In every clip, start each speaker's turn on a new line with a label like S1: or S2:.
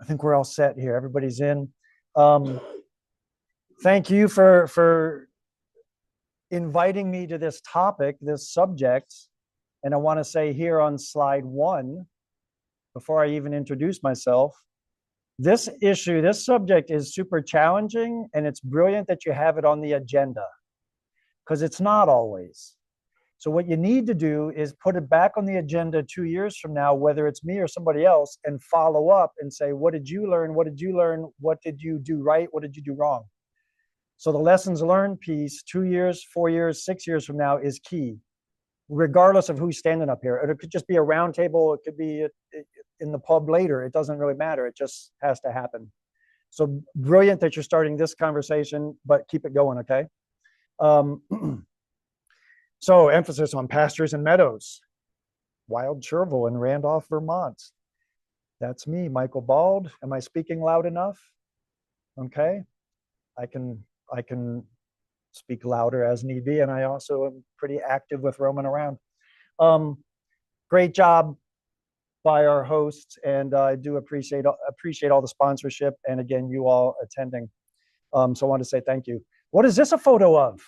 S1: I think we're all set here. Everybody's in. Um, Thank you for inviting me to this topic, this subject. And I want to say here on slide 1, before I even introduce myself, this issue, this subject is super challenging, and it's brilliant that you have it on the agenda because it's not always. So what you need to do is put it back on the agenda 2 years from now, whether it's me or somebody else, and follow up and say, what did you learn? What did you learn? What did you do right? What did you do wrong? So the lessons learned piece, 2 years, 4 years, 6 years from now is key, regardless of who's standing up here. It could just be a round table. It could be in the pub later. It doesn't really matter. It just has to happen. So brilliant that you're starting this conversation, but keep it going, okay? So emphasis on pastures and meadows, wild chervil in Randolph, Vermont. That's me, Michael Bald. Am I speaking loud enough? Okay, I can speak louder as need be, and I also am pretty active with roaming around. Great job by our hosts, and I do appreciate all the sponsorship, and again, you all attending. So I want to say thank you. What is this a photo of?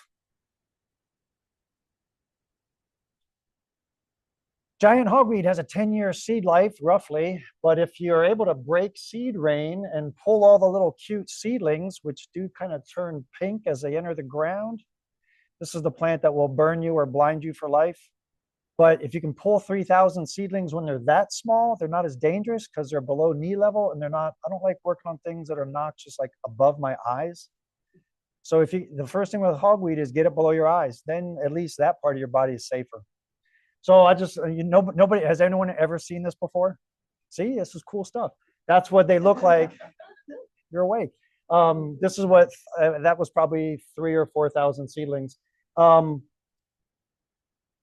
S1: Giant hogweed has a 10-year seed life, roughly, but if you're able to break seed rain and pull all the little cute seedlings, which do kind of turn pink as they enter the ground, this is the plant that will burn you or blind you for life. But if you can pull 3,000 seedlings when they're that small, they're not as dangerous because they're below knee level, and I don't like working on things that are not just like above my eyes. So the first thing with hogweed is get it below your eyes, then at least that part of your body is safer. So nobody, has anyone ever seen this before? See, this is cool stuff. That's what they look like. You're awake. This is what, that was probably 3,000 or 4,000 seedlings.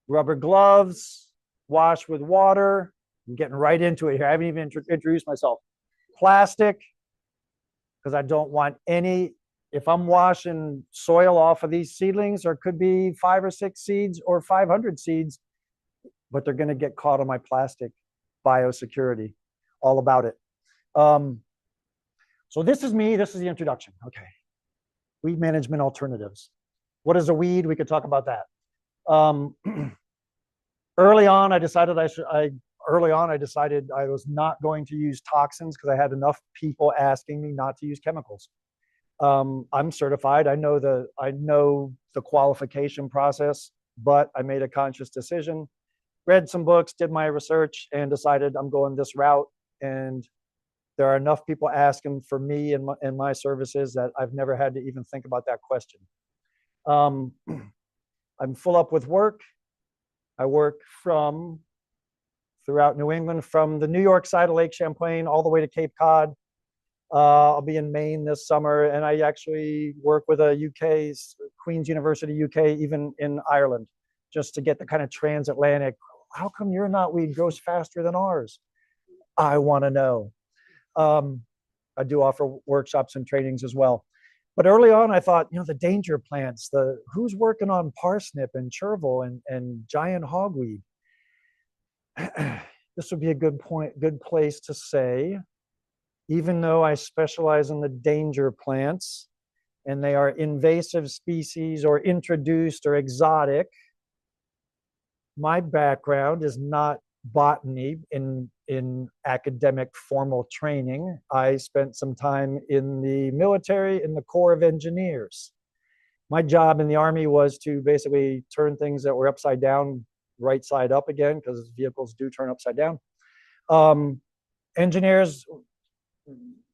S1: Rubber gloves, wash with water. I'm getting right into it here. I haven't even introduced myself. Plastic, because I don't want any, if I'm washing soil off of these seedlings, there could be 5 or 6 seeds or 500 seeds, but they're going to get caught on my plastic. Biosecurity, all about it. So this is me. This is the introduction. Okay. Weed management alternatives. What is a weed? We could talk about that. Early on, I decided I was not going to use toxins because I had enough people asking me not to use chemicals. I'm certified. I know the qualification process, but I made a conscious decision. Read some books, did my research, and decided I'm going this route. And there are enough people asking for me and my services that I've never had to even think about that question. I'm full up with work. I work throughout New England, from the New York side of Lake Champlain all the way to Cape Cod. I'll be in Maine this summer, and I actually work with Queen's University UK, even in Ireland, just to get the kind of transatlantic. How come your knotweed grows faster than ours? I want to know. I do offer workshops and trainings as well. But early on, I thought, the danger plants, who's working on parsnip and chervil and giant hogweed? This would be a good place to say, even though I specialize in the danger plants and they are invasive species or introduced or exotic, my background is not botany in academic formal training. I spent some time in the military, in the Corps of Engineers. My job in the Army was to basically turn things that were upside down right side up again, because vehicles do turn upside down. Engineers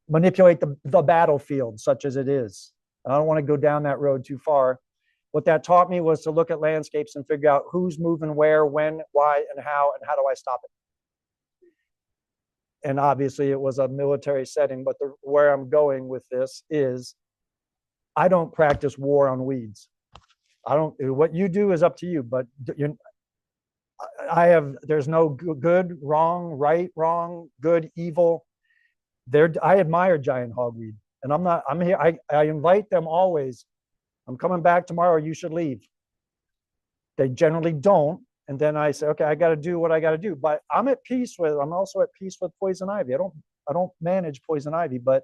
S1: manipulate the battlefield, such as it is. I don't want to go down that road too far. What that taught me was to look at landscapes and figure out who's moving where, when, why, and how do I stop it? And obviously it was a military setting, but where I'm going with this is I don't practice war on weeds. What you do is up to you, but there's no good, wrong, right, wrong, good, evil. I admire giant hogweed, and I'm here. I invite them always. I'm coming back tomorrow, you should leave. They generally don't. And then I say, okay, I got to do what I got to do. But I'm also at peace with poison ivy. don't manage poison ivy, but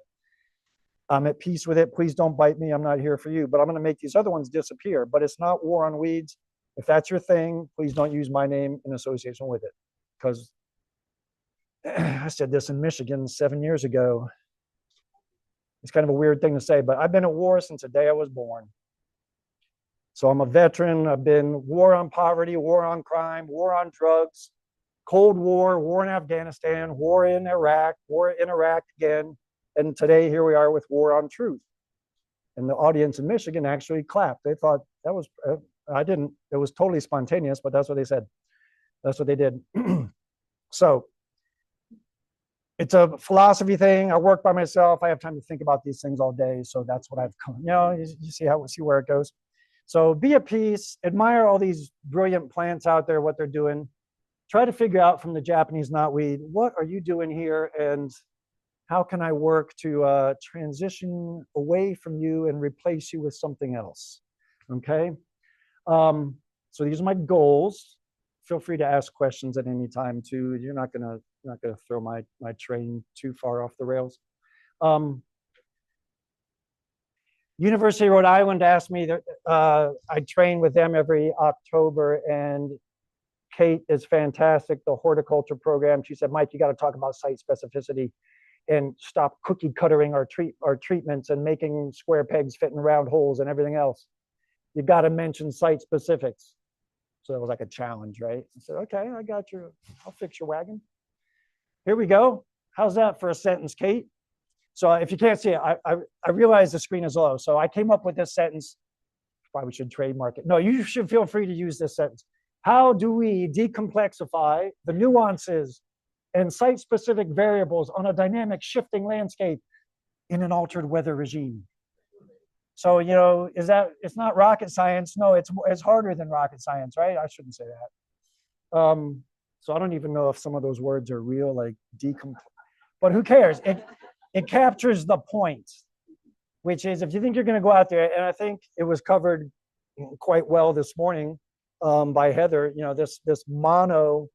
S1: I'm at peace with it. Please don't bite me. I'm not here for you, but I'm going to make these other ones disappear. But it's not war on weeds. If that's your thing, please don't use my name in association with it. Because I said this in Michigan 7 years ago. It's kind of a weird thing to say, but I've been at war since the day I was born. So I'm a veteran. I've been war on poverty, war on crime, war on drugs, Cold War, war in Afghanistan, war in Iraq again. And today, here we are with war on truth. And the audience in Michigan actually clapped. They thought that was, I didn't, it was totally spontaneous, but that's what they said. That's what they did. So it's a philosophy thing. I work by myself. I have time to think about these things all day. So that's what I've come, you see where it goes. So be at peace, admire all these brilliant plants out there, what they're doing. Try to figure out from the Japanese knotweed, what are you doing here? And how can I work to transition away from you and replace you with something else? Okay. So these are my goals. Feel free to ask questions at any time too. You're not gonna throw my train too far off the rails. University of Rhode Island asked me that I train with them every October, and Kate is fantastic, the horticulture program. She said, Mike, you got to talk about site specificity and stop cookie cuttering our treatments and making square pegs fit in round holes and everything else. You got to mention site specifics. So it was like a challenge, right? I said, okay, I got you. I'll fix your wagon. Here we go. How's that for a sentence, Kate? So if you can't see it, I realize the screen is low. So I came up with this sentence. Probably should trademark it. No, you should feel free to use this sentence. How do we decomplexify the nuances and site-specific variables on a dynamic shifting landscape in an altered weather regime? So, it's not rocket science. No, it's harder than rocket science, right? I shouldn't say that. So I don't even know if some of those words are real, like but who cares? It captures the point, which is if you think you're going to go out there, and I think it was covered quite well this morning by Heather, this mono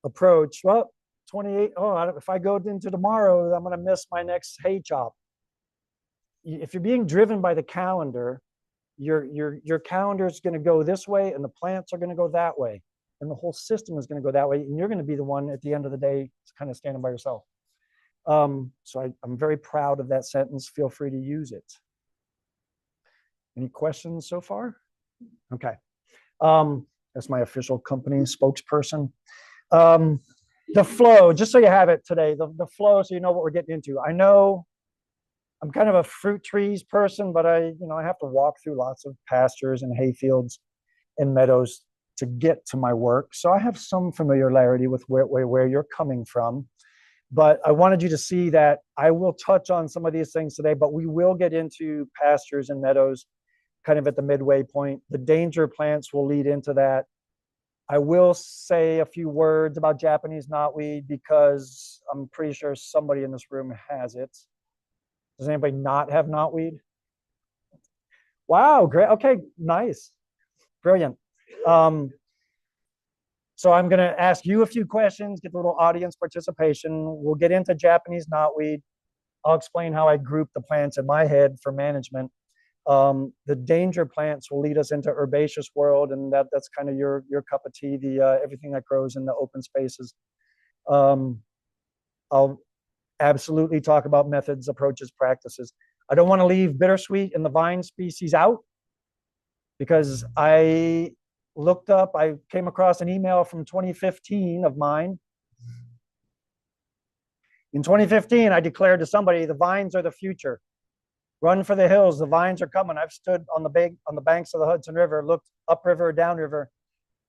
S1: approach. Well, 28, if I go into tomorrow, I'm going to miss my next hay chop. If you're being driven by the calendar, your calendar is going to go this way, and the plants are going to go that way, and the whole system is going to go that way, and you're going to be the one at the end of the day kind of standing by yourself. So I'm very proud of that sentence. Feel free to use it. Any questions so far? Okay. That's my official company spokesperson. The flow, just so you have it today, the flow, so you know what we're getting into. I know I'm kind of a fruit trees person, but I have to walk through lots of pastures and hay fields and meadows to get to my work. So I have some familiarity with where you're coming from. But I wanted you to see that I will touch on some of these things today, but we will get into pastures and meadows kind of at the midway point. The danger plants will lead into that. I will say a few words about Japanese knotweed because I'm pretty sure somebody in this room has it. Does anybody not have knotweed? Wow, great. Okay, nice. Brilliant. So I'm going to ask you a few questions, get a little audience participation. We'll get into Japanese knotweed. I'll explain how I group the plants in my head for management. The danger plants will lead us into herbaceous world, and that's kind of your cup of tea, everything that grows in the open spaces. I'll absolutely talk about methods, approaches, practices. I don't want to leave bittersweet and the vine species out because I came across an email from 2015 of mine. In 2015, I declared to somebody, the vines are the future. Run for the hills, the vines are coming. I've stood on the banks of the Hudson River, looked upriver, downriver,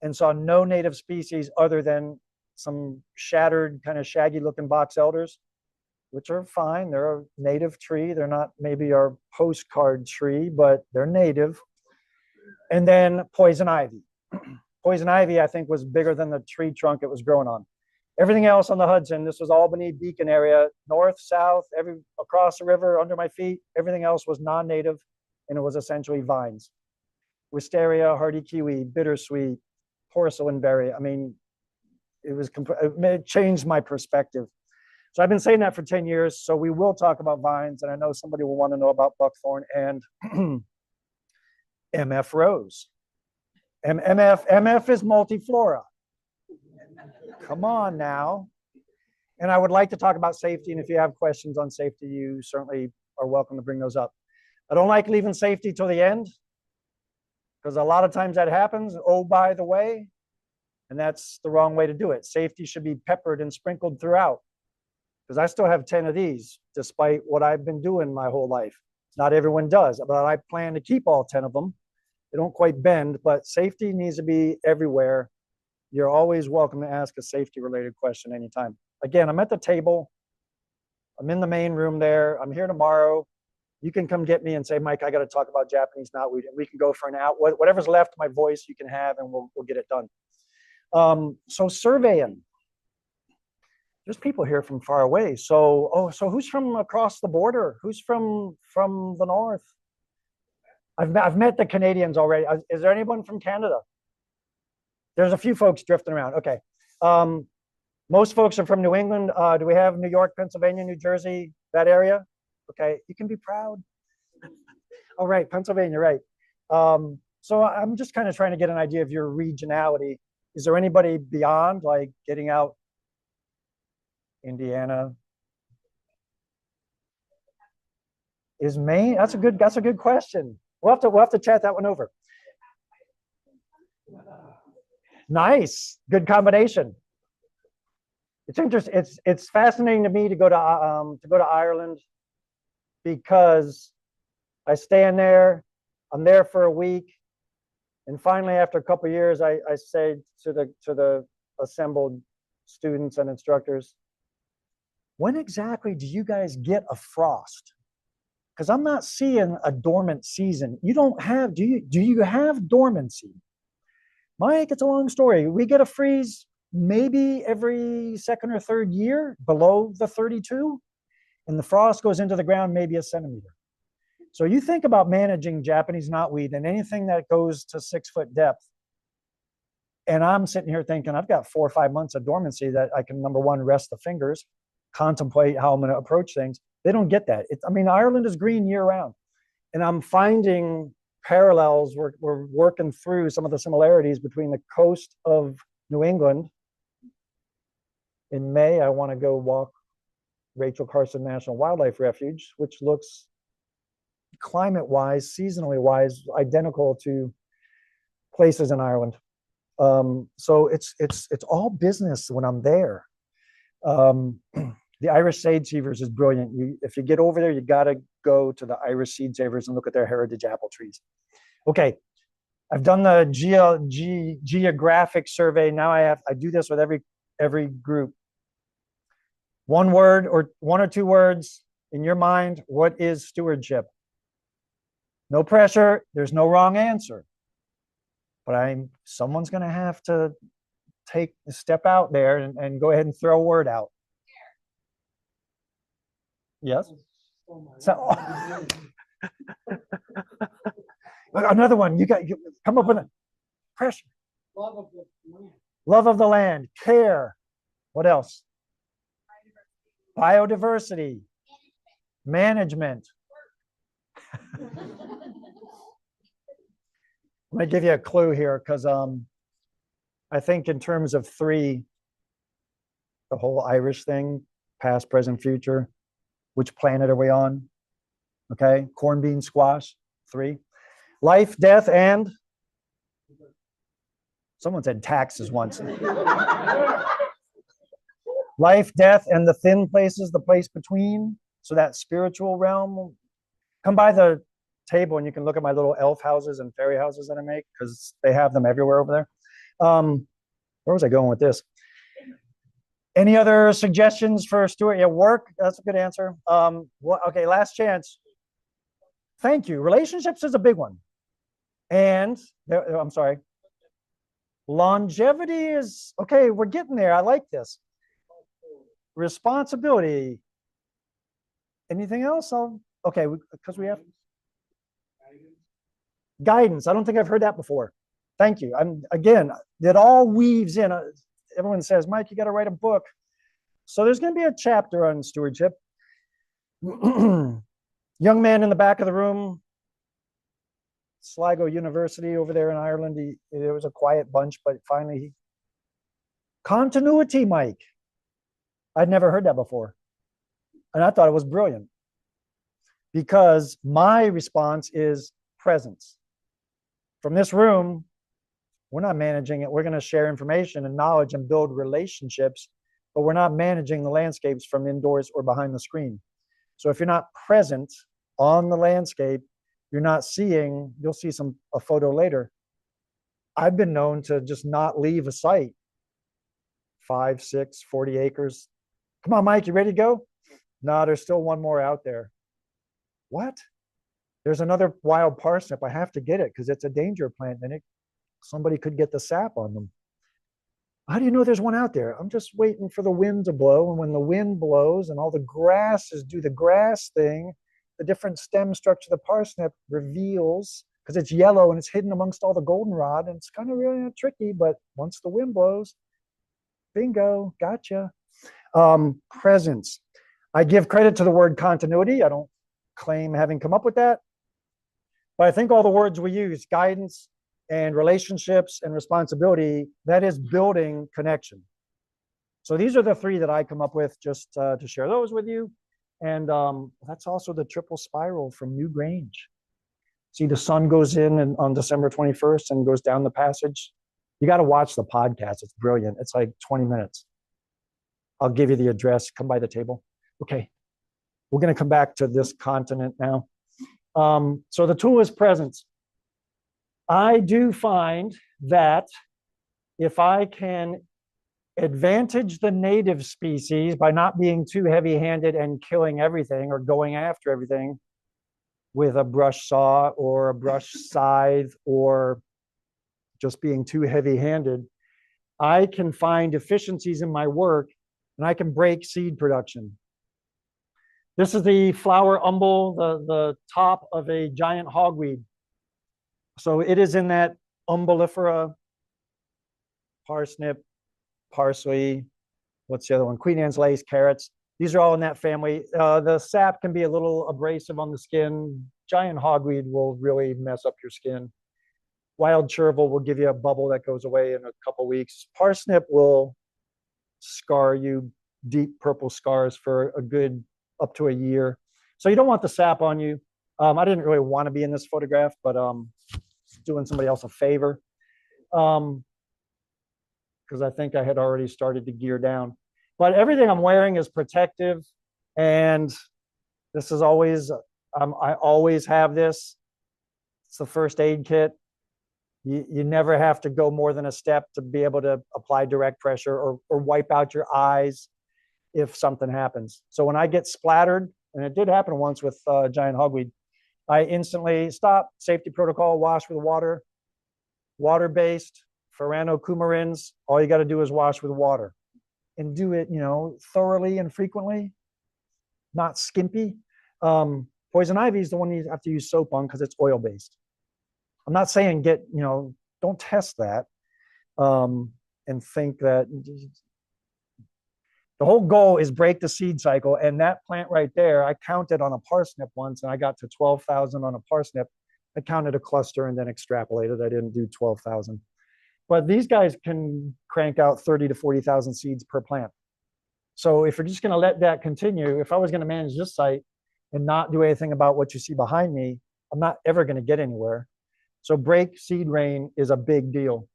S1: and saw no native species other than some shattered, kind of shaggy looking box elders, which are fine. They're a native tree. They're not maybe our postcard tree, but they're native. And then poison ivy. Poison ivy, I think, was bigger than the tree trunk it was growing on. Everything else on the Hudson, this was Albany, Beacon area, north, south, across the river, under my feet, everything else was non-native, and it was essentially vines. Wisteria, hardy kiwi, bittersweet, porcelain berry. I mean, it changed my perspective. So I've been saying that for 10 years. So we will talk about vines, and I know somebody will want to know about buckthorn and MF rose. MF is multiflora. Come on now. And I would like to talk about safety. And if you have questions on safety, you certainly are welcome to bring those up. I don't like leaving safety till the end, because a lot of times that happens. Oh, by the way, and that's the wrong way to do it. Safety should be peppered and sprinkled throughout, because I still have 10 of these, despite what I've been doing my whole life. Not everyone does, but I plan to keep all 10 of them. They don't quite bend, but safety needs to be everywhere. You're always welcome to ask a safety-related question anytime. Again, I'm at the table. I'm in the main room there. I'm here tomorrow. You can come get me and say, Mike, I got to talk about Japanese knotweed. And we can go for an hour. Whatever's left of my voice, you can have, and we'll get it done. So surveying. There's people here from far away. So who's from across the border? Who's from the north? I've met the Canadians already. Is there anyone from Canada? There's a few folks drifting around. Okay. Most folks are from New England. Do we have New York, Pennsylvania, New Jersey, that area? Okay, you can be proud. All right, Pennsylvania, right. So I'm just kind of trying to get an idea of your regionality. Is there anybody beyond, like getting out Indiana? Is Maine? That's a good question. We'll have to chat that one over. Nice, good combination. It's interesting. It's fascinating to me to go to Ireland, because I stand there. I'm there for a week, and finally, after a couple of years, I say to the assembled students and instructors, when exactly do you guys get a frost? Because I'm not seeing a dormant season. You don't have, do you have dormancy? Mike, it's a long story. We get a freeze maybe every second or third year below the 32, and the frost goes into the ground maybe a centimeter. So you think about managing Japanese knotweed and anything that goes to 6 foot depth. And I'm sitting here thinking, I've got 4 or 5 months of dormancy that I can, number one, rest the fingers, contemplate how I'm going to approach things. They don't get that. Ireland is green year round. And I'm finding parallels. We're working through some of the similarities between the coast of New England. In May, I want to go walk Rachel Carson National Wildlife Refuge, which looks climate-wise, seasonally-wise, identical to places in Ireland. So it's all business when I'm there. The Irish Sage Savers is brilliant. If you get over there, you got to go to the Irish Seed Savers and look at their heritage apple trees. Okay, I've done the geographic survey. Now I do this with every group. One word or 1 or 2 words in your mind. What is stewardship? No pressure. There's no wrong answer. But someone's going to have to step out there and go ahead and throw a word out. Yes. So, another one. You come up with a pressure.
S2: Love of the land.
S1: Love of the land. Care. What else? Biodiversity. Management. I'm going to give you a clue here, because I think in terms of 3, the whole Irish thing, past, present, future, which planet are we on? Okay, corn, bean, squash, 3. Life, death, and someone said taxes once. Life, death, and the thin places, the place between. So that spiritual realm. Come by the table and you can look at my little elf houses and fairy houses that I make, because they have them everywhere over there. Where was I going with this? Any other suggestions for Stuart? Yeah, work. That's a good answer. Okay, last chance. Thank you. Relationships is a big one. And I'm sorry. Longevity is, okay, we're getting there. I like this. Responsibility. Anything else? Okay, because we have guidance. I don't think I've heard that before. Thank you. Again, it all weaves in. Everyone says, Mike, you got to write a book. So there's going to be a chapter on stewardship. Young man in the back of the room, Sligo University over there in Ireland. It was a quiet bunch, but finally, continuity, Mike. I'd never heard that before. And I thought it was brilliant because my response is presence. From this room, we're not managing it. We're going to share information and knowledge and build relationships, but we're not managing the landscapes from indoors or behind the screen. So if you're not present on the landscape, you're not seeing, you'll see a photo later. I've been known to just not leave a site. 5, 6, 40 acres. Come on, Mike, you ready to go? No, there's still one more out there. What? There's another wild parsnip. I have to get it because it's a danger plant and somebody could get the sap on them. How do you know there's one out there? I'm just waiting for the wind to blow. And when the wind blows and all the grasses do the grass thing, the different stem structure of the parsnip reveals, because it's yellow and it's hidden amongst all the goldenrod. And it's kind of really tricky, but once the wind blows, bingo, gotcha. Presence. I give credit to the word continuity. I don't claim having come up with that. But I think all the words we use, guidance and relationships and responsibility, that is building connection. So these are the 3 that I come up with just to share those with you. And that's also the triple spiral from New Grange. See, the sun goes in on December 21st and goes down the passage. You got to watch the podcast. It's brilliant. It's like 20 minutes. I'll give you the address. Come by the table. Okay. We're going to come back to this continent now. So the tool is presence. I do find that if I can advantage the native species by not being too heavy-handed and killing everything or going after everything with a brush saw or a brush scythe or just being too heavy-handed, I can find efficiencies in my work and I can break seed production. This is the flower umbel, the top of a giant hogweed. So it is in that umbellifera, parsnip, parsley, what's the other one? Queen Anne's lace, carrots. These are all in that family. The sap can be a little abrasive on the skin. Giant hogweed will really mess up your skin. Wild chervil will give you a bubble that goes away in a couple weeks. Parsnip will scar you, deep purple scars for a good up to a year. So you don't want the sap on you. I didn't really want to be in this photograph, but doing somebody else a favor. Because I think I had already started to gear down. But everything I'm wearing is protective. And this is always, I always have this. It's the first aid kit. You never have to go more than a step to be able to apply direct pressure or wipe out your eyes if something happens. So when I get splattered, and it did happen once with giant hogweed, I instantly stop, safety protocol, wash with water, water-based, Ferrano coumarins. All you got to do is wash with water and do it, thoroughly and frequently, not skimpy. Poison ivy is the one you have to use soap on because it's oil-based. I'm not saying don't test that and think that the whole goal is break the seed cycle. And that plant right there, I counted on a parsnip once and I got to 12,000 on a parsnip. I counted a cluster and then extrapolated. I didn't do 12,000. But these guys can crank out 30 to 40,000 seeds per plant. So if you're just going to let that continue, if I was going to manage this site and not do anything about what you see behind me, I'm not ever going to get anywhere. So break seed rain is a big deal.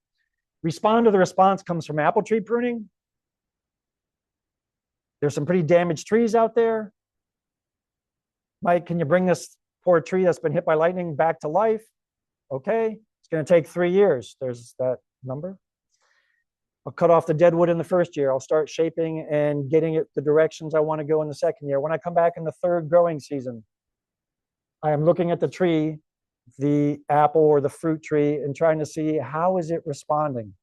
S1: Respond to the response comes from apple tree pruning. There's some pretty damaged trees out there. Mike, can you bring this poor tree that's been hit by lightning back to life? Okay, it's going to take 3 years. There's that number. I'll cut off the dead wood in the first year. I'll start shaping and getting it the directions I want to go in the second year. When I come back in the third growing season, I am looking at the tree, the apple or the fruit tree, and trying to see how is it responding.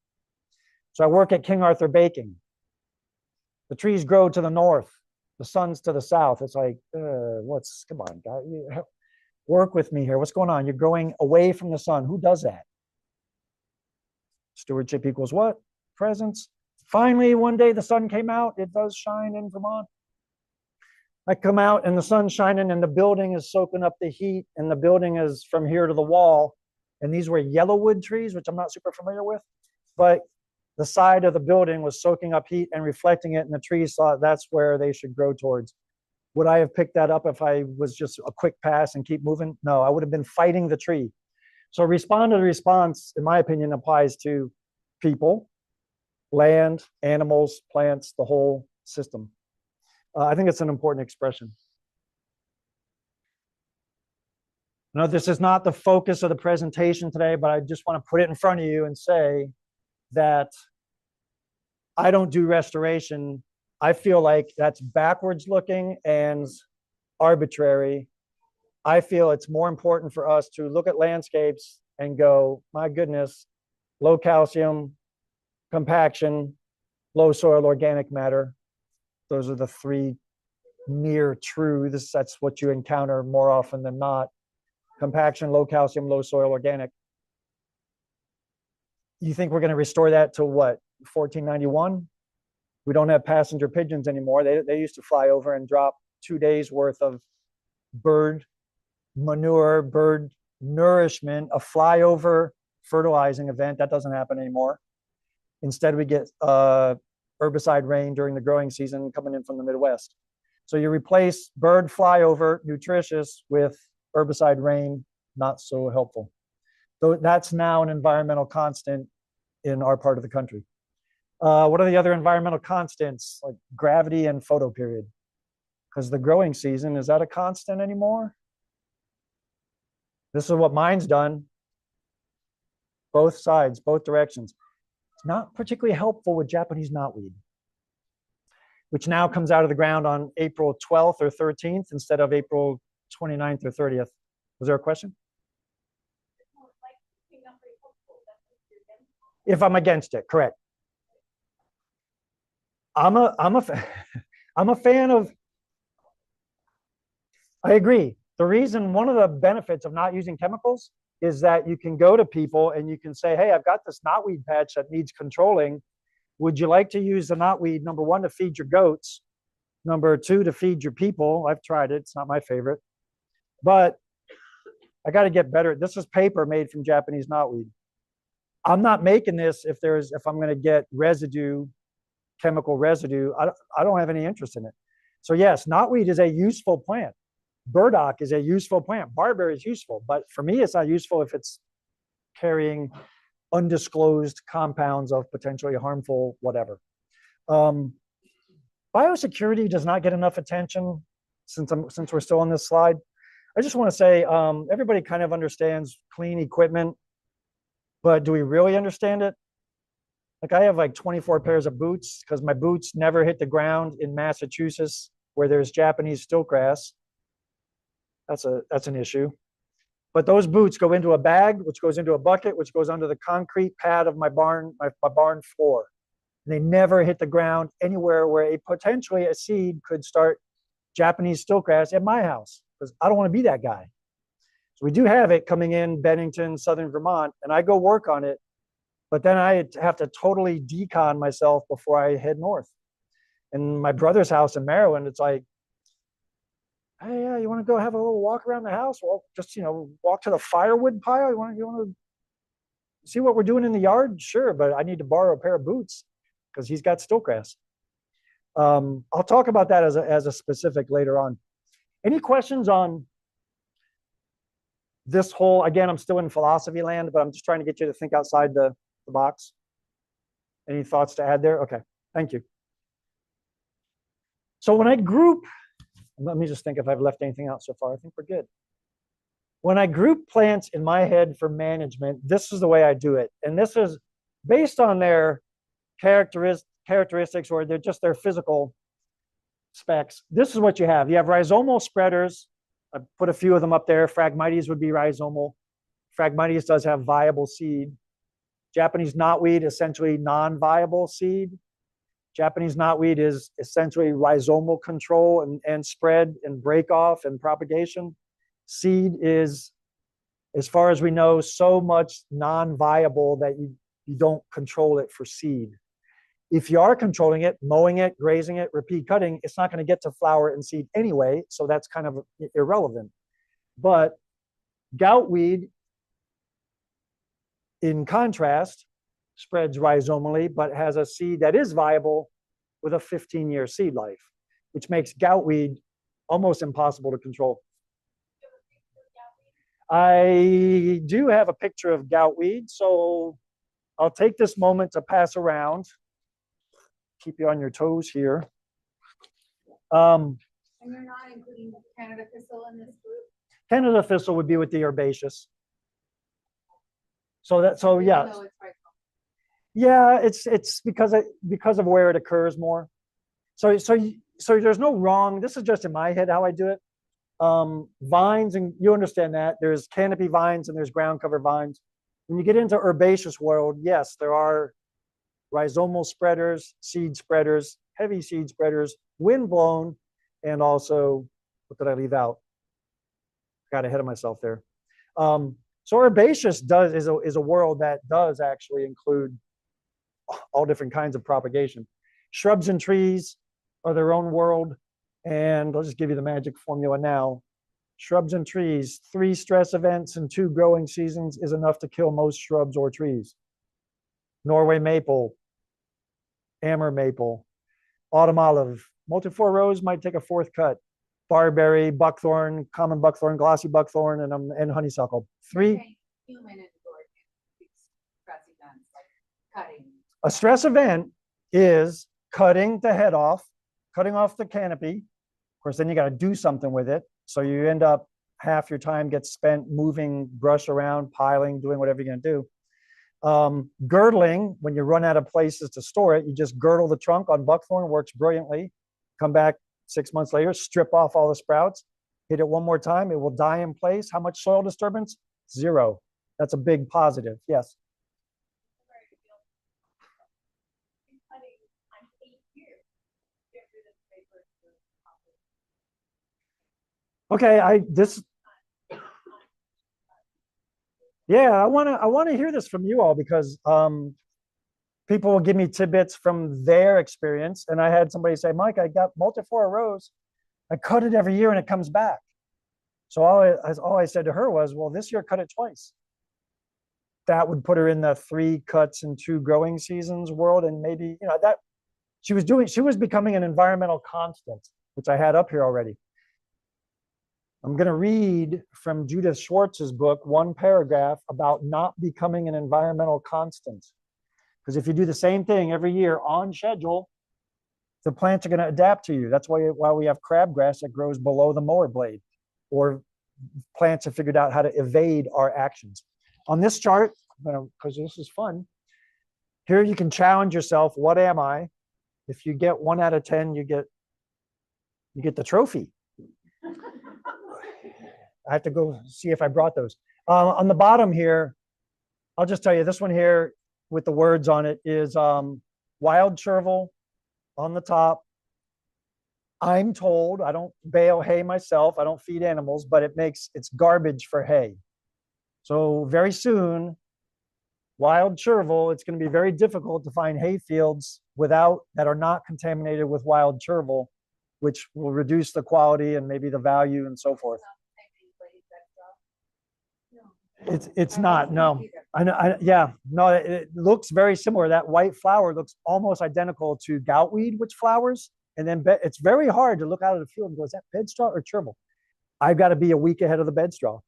S1: So I work at King Arthur Baking. The trees grow to the north, the sun's to the south. It's like, come on, guys, work with me here. What's going on? You're growing away from the sun. Who does that? Stewardship equals what? Presence. finally one day the sun came out. It does shine in Vermont. I come out and the sun's shining and the building is soaking up the heat and the building is from here to the wall. And these were yellowwood trees, which I'm not super familiar with, but the side of the building was soaking up heat and reflecting it, and the trees thought that's where they should grow towards. Would I have picked that up if I was just a quick pass and keep moving? No, I would have been fighting the tree. So respond to the response, in my opinion, applies to people, land, animals, plants, the whole system. I think it's an important expression. Now, this is not the focus of the presentation today, but I just want to put it in front of you and say that I don't do restoration. I feel like that's backwards looking and arbitrary. I feel it's more important for us to look at landscapes and go, my goodness, low calcium, compaction, low soil organic matter. Those are the three near truths. That's what you encounter more often than not. Compaction, low calcium, low soil organic. You think we're going to restore that to what, 1491? We don't have passenger pigeons anymore. They used to fly over and drop 2 days worth of bird manure, bird nourishment, a flyover fertilizing event. That doesn't happen anymore. Instead, we get herbicide rain during the growing season coming in from the Midwest. So you replace bird flyover, nutritious, with herbicide rain, not so helpful. So that's now an environmental constant in our part of the country. What are the other environmental constants, like gravity and photoperiod? Because the growing season, is that a constant anymore? This is what mine's done. Both sides, both directions. It's not particularly helpful with Japanese knotweed, which now comes out of the ground on April 12th or 13th instead of April 29th or 30th. Was there a question? If I'm against it, correct. I'm a fan of, I agree. The reason, one of the benefits of not using chemicals is that you can go to people and you can say, hey, I've got this knotweed patch that needs controlling. Would you like to use the knotweed, number one, to feed your goats? Number two, to feed your people? I've tried it. It's not my favorite. But I got to get better. This is paper made from Japanese knotweed. I'm not making this if I'm going to get residue, chemical residue. I don't have any interest in it. So yes, knotweed is a useful plant. Burdock is a useful plant. Barberry is useful, but for me, it's not useful if it's carrying undisclosed compounds of potentially harmful whatever. Biosecurity does not get enough attention since we're still on this slide. I just want to say everybody kind of understands clean equipment, but do we really understand it? Like I have like 24 pairs of boots because my boots never hit the ground in Massachusetts where there's Japanese stiltgrass. That's an issue. But those boots go into a bag, which goes into a bucket, which goes under the concrete pad of my barn floor. And they never hit the ground anywhere where potentially a seed could start Japanese stiltgrass at my house, because I don't want to be that guy. So we do have it coming in Bennington, southern Vermont, and I go work on it, but then I have to totally decon myself before I head north. And my brother's house in Maryland, it's like, hey, yeah, you want to go have a little walk around the house? Well, just, walk to the firewood pile. You want to see what we're doing in the yard? Sure, but I need to borrow a pair of boots because he's got stiltgrass. I'll talk about that as a specific later on. Any questions on this whole, again, I'm still in philosophy land, but I'm just trying to get you to think outside the box. Any thoughts to add there? Okay, thank you. So when I group, let me just think if I've left anything out so far. I think we're good. When I group plants in my head for management, this is the way I do it. And this is based on their characteristics or just their physical specs. This is what you have. You have rhizomal spreaders. I put a few of them up there. Phragmites would be rhizomal. Phragmites does have viable seed. Japanese knotweed, essentially non-viable seed. Japanese knotweed is essentially rhizomal control and spread and break off and propagation. Seed is, as far as we know, so much non-viable that you don't control it for seed. If you are controlling it, mowing it, grazing it, repeat cutting, it's not going to get to flower and seed anyway, so that's kind of irrelevant. But goutweed, in contrast, spreads rhizomally, but has a seed that is viable with a 15-year seed life, which makes goutweed almost impossible to control. I do have a picture of goutweed, so I'll take this moment to pass around. Keep you on your toes here.
S2: And you're not including Canada thistle in this group?
S1: Canada thistle would be with the herbaceous. So yeah. Yeah, it's because of where it occurs more. So there's no wrong. This is just in my head how I do it. Vines, and you understand that there's canopy vines and there's ground cover vines. When you get into herbaceous world, yes, there are rhizomal spreaders, seed spreaders, heavy seed spreaders, wind blown, and also, what did I leave out? Got ahead of myself there. So herbaceous is a world that does actually include all different kinds of propagation. Shrubs and trees are their own world, and I'll just give you the magic formula now. Shrubs and trees, 3 stress events and 2 growing seasons is enough to kill most shrubs or trees. Norway maple, Amur maple, autumn olive. Multiflora rose might take a 4th cut. Barberry, buckthorn, common buckthorn, glossy buckthorn, and honeysuckle. 3.
S2: Human and stress events like cutting.
S1: A stress event is cutting the head off, cutting off the canopy. Of course, then you got to do something with it. So you end up, half your time gets spent moving brush around, piling, doing whatever you're going to do. Girdling, when you run out of places to store it, you just girdle the trunk on buckthorn, works brilliantly. Come back 6 months later, strip off all the sprouts, hit it one more time, it will die in place. How much soil disturbance? 0. That's a big positive. Yes. Okay, I want to hear this from you all, because people will give me tidbits from their experience. And I had somebody say, Mike, I got multiflora rose. I cut it every year and it comes back. So all I said to her was, well, this year cut it twice. That would put her in the 3 cuts and 2 growing seasons world. And maybe, that she was becoming an environmental constant, which I had up here already. I'm going to read from Judith Schwartz's book, 1 paragraph about not becoming an environmental constant. Because if you do the same thing every year on schedule, the plants are going to adapt to you. That's why we have crabgrass that grows below the mower blade, or plants have figured out how to evade our actions. On this chart, because this is fun, here you can challenge yourself. What am I? If you get 1 out of 10, you get the trophy. I have to go see if I brought those. On the bottom here, I'll just tell you, this one here with the words on it is wild chervil on the top. I'm told, I don't bale hay myself, I don't feed animals, but it's garbage for hay. So very soon, wild chervil, it's going to be very difficult to find hay fields that are not contaminated with wild chervil, which will reduce the quality and maybe the value and so forth. It's not, no. No, it looks very similar. That white flower looks almost identical to goutweed, which flowers. And then it's very hard to look out of the field and go, is that bedstraw or chervil? I've got to be a week ahead of the bedstraw.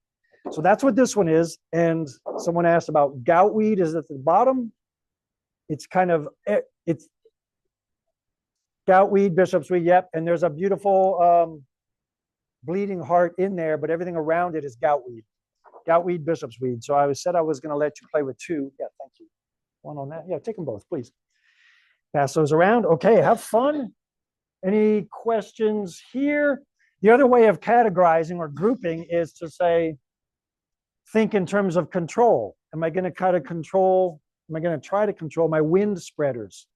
S1: So that's what this one is. And someone asked about goutweed is at the bottom. It's it's goutweed, bishop's weed, yep. And there's a beautiful bleeding heart in there, but everything around it is goutweed. Goutweed, bishop's weed. So I said I was going to let you play with 2. Yeah, thank you. 1 on that. Yeah, take them both, please. Pass those around. Okay, have fun. Any questions here? The other way of categorizing or grouping is to say, think in terms of control. Am I going to try to control my wind spreaders?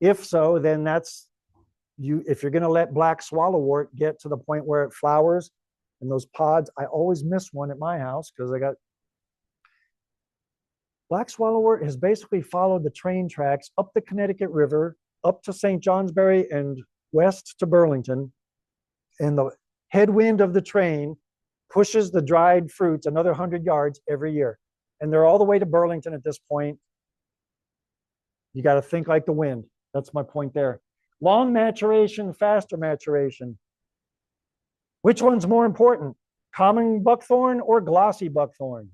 S1: If so, then that's you. If you're going to let black swallowwort get to the point where it flowers, and those pods, I always miss one at my house because I got Black swallowwort has basically followed the train tracks up the Connecticut River, up to St. Johnsbury and west to Burlington. And the headwind of the train pushes the dried fruits another 100 yards every year. And they're all the way to Burlington at this point. You got to think like the wind. That's my point there. Long maturation, faster maturation. Which one's more important? Common buckthorn or glossy buckthorn?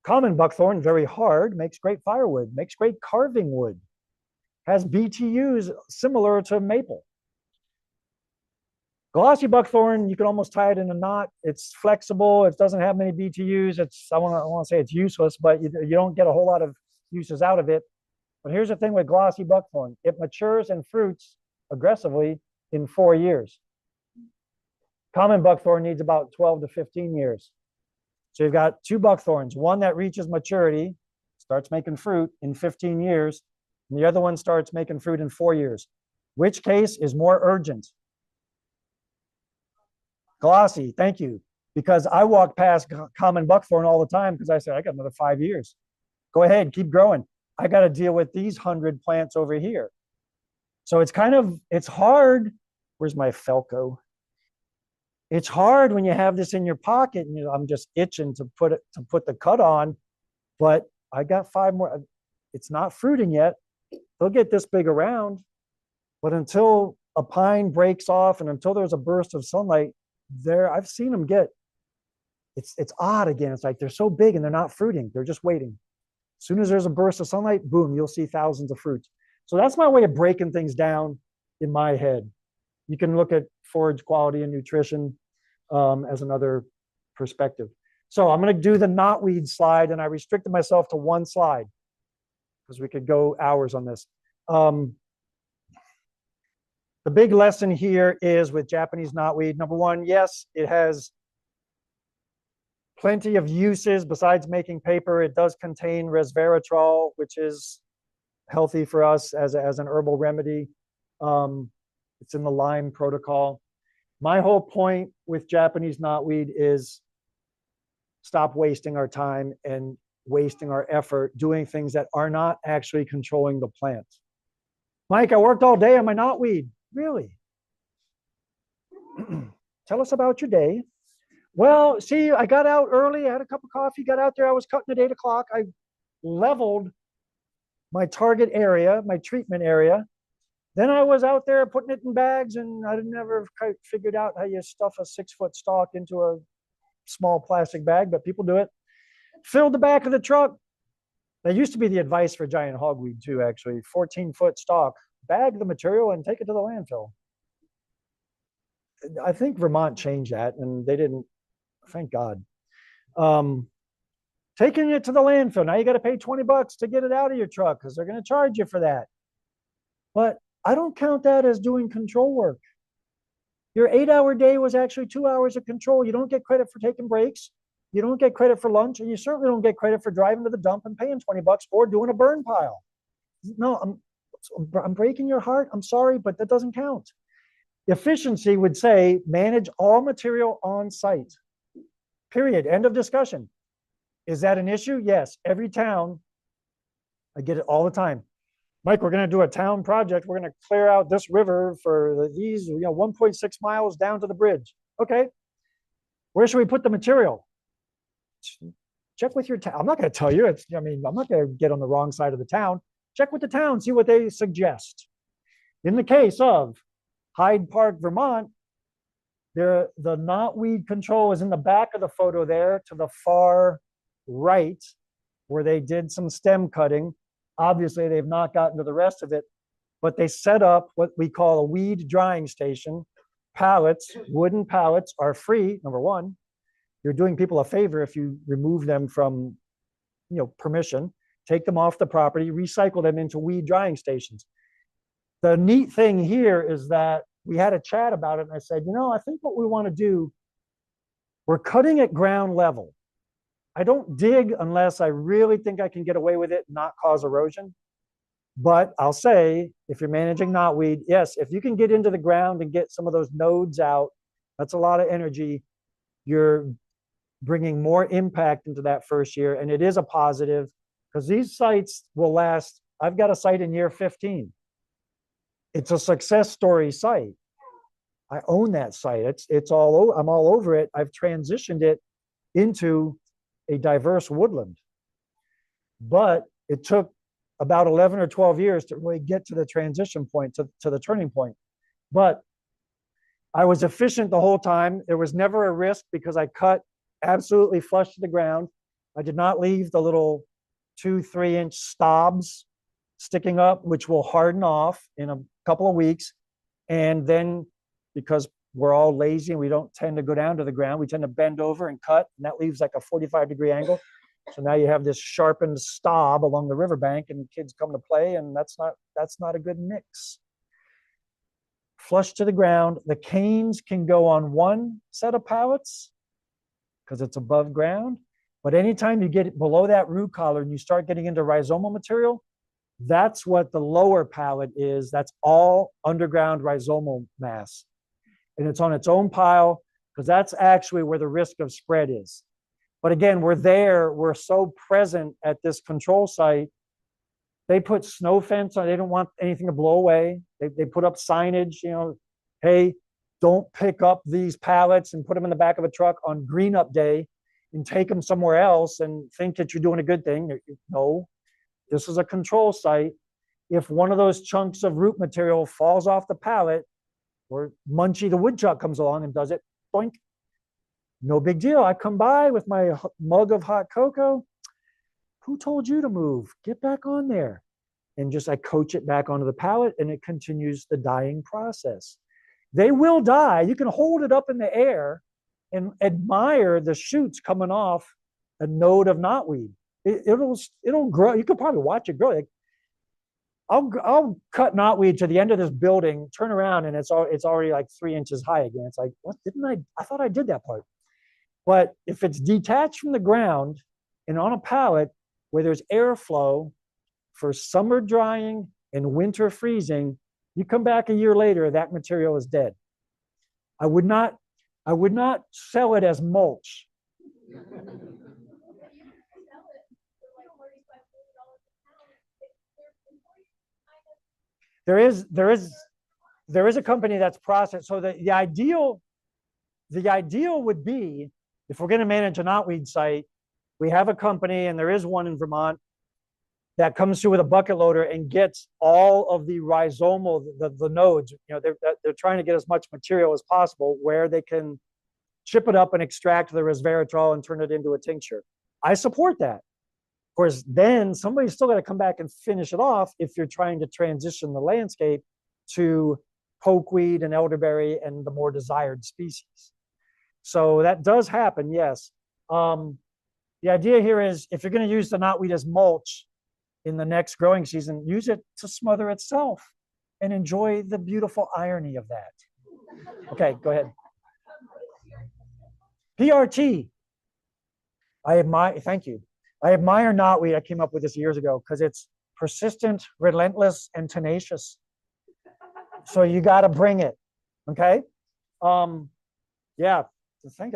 S1: Common buckthorn, very hard, makes great firewood, makes great carving wood, has BTUs similar to maple. Glossy buckthorn, you can almost tie it in a knot. It's flexible. It doesn't have many BTUs. I want to say it's useless, but you don't get a whole lot of uses out of it. But here's the thing with glossy buckthorn. It matures and fruits aggressively in 4 years. Common buckthorn needs about 12 to 15 years. So you've got two buckthorns, one that reaches maturity, starts making fruit in 15 years, and the other one starts making fruit in 4 years. Which case is more urgent? Glossy, thank you. Because I walk past common buckthorn all the time because I said, I got another 5 years. Go ahead, keep growing. I got to deal with these 100 plants over here. So it's hard. Where's my Felco? It's hard when you have this in your pocket and I'm just itching to put the cut on, but I got 5 more. It's not fruiting yet. They'll get this big around, but until a pine breaks off and until there's a burst of sunlight there, I've seen them get, it's odd again. It's like they're so big and they're not fruiting. They're just waiting. As soon as there's a burst of sunlight, boom, you'll see thousands of fruits. So that's my way of breaking things down in my head. You can look at forage quality and nutrition as another perspective. So I'm going to do the knotweed slide, and I restricted myself to one slide because we could go hours on this. The big lesson here is with Japanese knotweed. Number one, yes, it has plenty of uses besides making paper. It does contain resveratrol, which is healthy for us as an herbal remedy. It's in the Lyme protocol. My whole point with Japanese knotweed is stop wasting our time and wasting our effort doing things that are not actually controlling the plant. Mike, I worked all day on my knotweed. Really? Tell us about your day. Well, see, I got out early. I had a cup of coffee, got out there. I was cutting at 8 o'clock. I leveled my target area, my treatment area. Then I was out there putting it in bags, and I never quite figured out how you stuff a 6-foot stalk into a small plastic bag, but people do it. Filled the back of the truck. That used to be the advice for giant hogweed too, actually. 14-foot stalk. Bag the material and take it to the landfill. I think Vermont changed that, and they didn't, thank God. Taking it to the landfill. Now you got to pay $20 to get it out of your truck because they're going to charge you for that. But I don't count that as doing control work. Your 8-hour day was actually 2 hours of control. You don't get credit for taking breaks. You don't get credit for lunch, and you certainly don't get credit for driving to the dump and paying $20 or doing a burn pile. No, I'm breaking your heart. I'm sorry, but that doesn't count. Efficiency would say manage all material on site. Period. End of discussion. Is that an issue? Yes. Every town, I get it all the time. Mike, we're going to do a town project. We're going to clear out this river for these, 1.6 miles down to the bridge. Okay. Where should we put the material? Check with your town. I'm not going to tell you. I'm not going to get on the wrong side of the town. Check with the town, see what they suggest. In the case of Hyde Park, Vermont, the knotweed control is in the back of the photo there to the far right, where they did some stem cutting. Obviously, they've not gotten to the rest of it, but they set up what we call a weed drying station. Pallets, wooden pallets are free, number one. You're doing people a favor if you remove them from, permission. Take them off the property, recycle them into weed drying stations. The neat thing here is that we had a chat about it, and I said, I think what we want to do, we're cutting at ground level. I don't dig unless I really think I can get away with it and not cause erosion. But I'll say, if you're managing knotweed, yes, if you can get into the ground and get some of those nodes out, that's a lot of energy. You're bringing more impact into that first year. And it is a positive because these sites will last. I've got a site in year 15. It's a success story site. I own that site. I'm all over it. I've transitioned it into a diverse woodland. But it took about 11 or 12 years to really get to the transition point, to the turning point. But I was efficient the whole time. There was never a risk because I cut absolutely flush to the ground. I did not leave the little 2-3 inch stobs sticking up, which will harden off in a couple of weeks. And then because we're all lazy and we don't tend to go down to the ground, we tend to bend over and cut, and that leaves like a 45-degree angle. So now you have this sharpened stob along the riverbank, and kids come to play, and that's not a good mix. Flush to the ground. The canes can go on one set of pallets because it's above ground. But anytime you get below that root collar and you start getting into rhizomal material, that's what the lower pallet is. That's all underground rhizomal mass. And it's on its own pile because that's actually where the risk of spread is. But again, we're so present at this control site. They put snow fence on, they don't want anything to blow away. They put up signage, hey, don't pick up these pallets and put them in the back of a truck on green up day and take them somewhere else and think that you're doing a good thing. No, this is a control site. If one of those chunks of root material falls off the pallet, or Munchie the woodchuck comes along and does it, boink, no big deal. I come by with my mug of hot cocoa. Who told you to move? Get back on there. And I coach it back onto the pallet, and it continues the dying process. They will die. You can hold it up in the air and admire the shoots coming off a node of knotweed. It'll grow. You could probably watch it grow. Like, I'll cut knotweed to the end of this building, turn around, and it's already like 3 inches high again. It's like, what didn't I thought I did that part. But if it's detached from the ground and on a pallet where there's airflow for summer drying and winter freezing, you come back a year later, that material is dead. I would not sell it as mulch. There is a company that's processed. So the ideal would be, if we're going to manage a knotweed site, we have a company, and there is one in Vermont, that comes through with a bucket loader and gets all of the rhizomal, the nodes. They're trying to get as much material as possible where they can chip it up and extract the resveratrol and turn it into a tincture. I support that. Of course, then somebody's still got to come back and finish it off if you're trying to transition the landscape to pokeweed and elderberry and the more desired species. So that does happen, yes. The idea here is, if you're going to use the knotweed as mulch in the next growing season, use it to smother itself and enjoy the beautiful irony of that. Okay, go ahead. PRT. Thank you. I admire knotweed. I came up with this years ago because it's persistent, relentless, and tenacious. So you got to bring it. Okay. Yeah.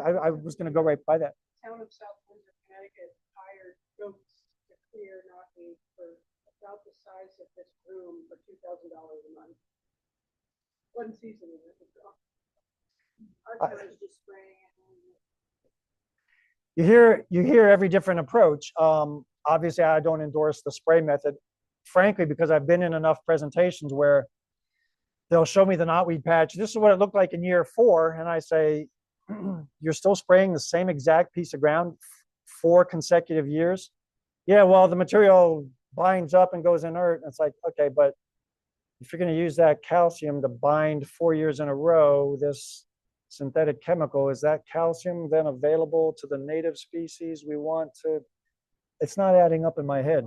S1: I was going to go right by that.
S3: Town of South Windsor, Connecticut hired goats to clear knotweed for about the size of this room for $2,000 a month. One season in it. Our town is just spraying it.
S1: You hear every different approach. Obviously, I don't endorse the spray method, frankly, because I've been in enough presentations where they'll show me the knotweed patch. This is what it looked like in year 4, and I say, you're still spraying the same exact piece of ground 4 consecutive years? Yeah, well, the material binds up and goes inert. It's like, okay, but if you're going to use that calcium to bind 4 years in a row, this synthetic chemical, is that calcium then available to the native species we want to? It's not adding up in my head.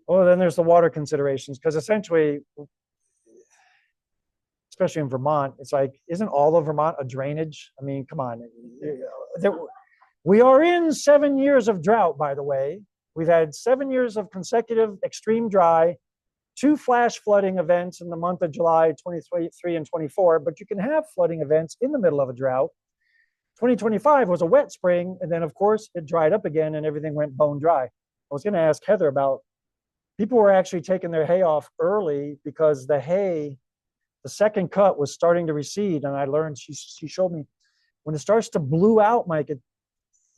S1: Oh, then there's the water considerations, because essentially, especially in Vermont, it's like, isn't all of Vermont a drainage? I mean, come on. We are in 7 years of drought, by the way. We've had 7 years of consecutive extreme dry, 2 flash flooding events in the month of July 23 and 24, but you can have flooding events in the middle of a drought. 2025 was a wet spring, and then of course it dried up again and everything went bone dry. I was going to ask Heather about, people were actually taking their hay off early because the hay, the second cut was starting to recede. And I learned, she showed me, when it starts to blue out, Mike,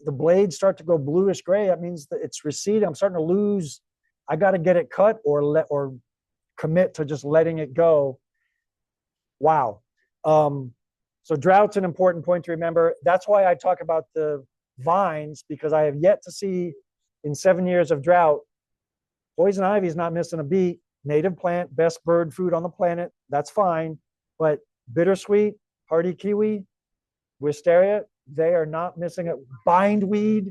S1: the blades start to go bluish gray. That means that it's receding. I'm starting to lose. I got to get it cut or commit to just letting it go. Wow. So drought's an important point to remember. That's why I talk about the vines, because I have yet to see in 7 years of drought, poison ivy is not missing a beat. Native plant, best bird food on the planet. That's fine. But bittersweet, hardy kiwi, wisteria, they are not missing a bindweed.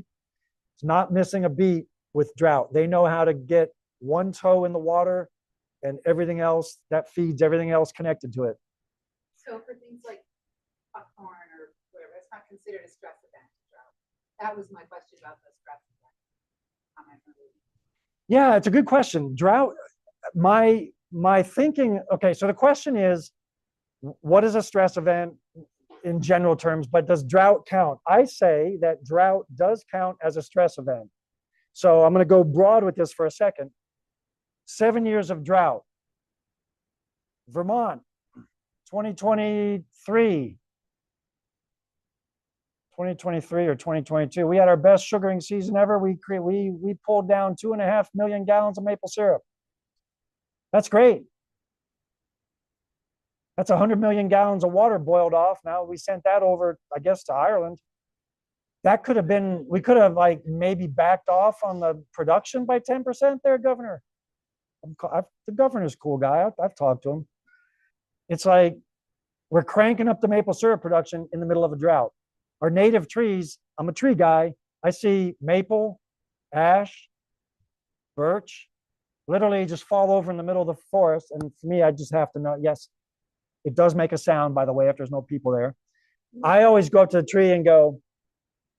S1: It's not missing a beat with drought. They know how to get one toe in the water and everything else that feeds everything else connected to it.
S2: So for things like popcorn or whatever, it's not considered a stress event. Drought. That was my question about the stress event.
S1: Yeah, it's a good question. Drought, my thinking, okay, so the question is, what is a stress event in general terms, but does drought count? I say that drought does count as a stress event. So I'm going to go broad with this for a second. 7 years of drought. Vermont, 2023 or 2022. We had our best sugaring season ever. We pulled down 2.5 million gallons of maple syrup. That's great. That's 100 million gallons of water boiled off. Now we sent that over, I guess, to Ireland. That could have been, we could have like maybe backed off on the production by 10% there, Governor. The governor's a cool guy. I've talked to him. It's like we're cranking up the maple syrup production in the middle of a drought. Our native trees, I'm a tree guy. I see maple, ash, birch, literally just fall over in the middle of the forest. And for me, I just have to know, yes, it does make a sound, by the way, if there's no people there. I always go up to the tree and go,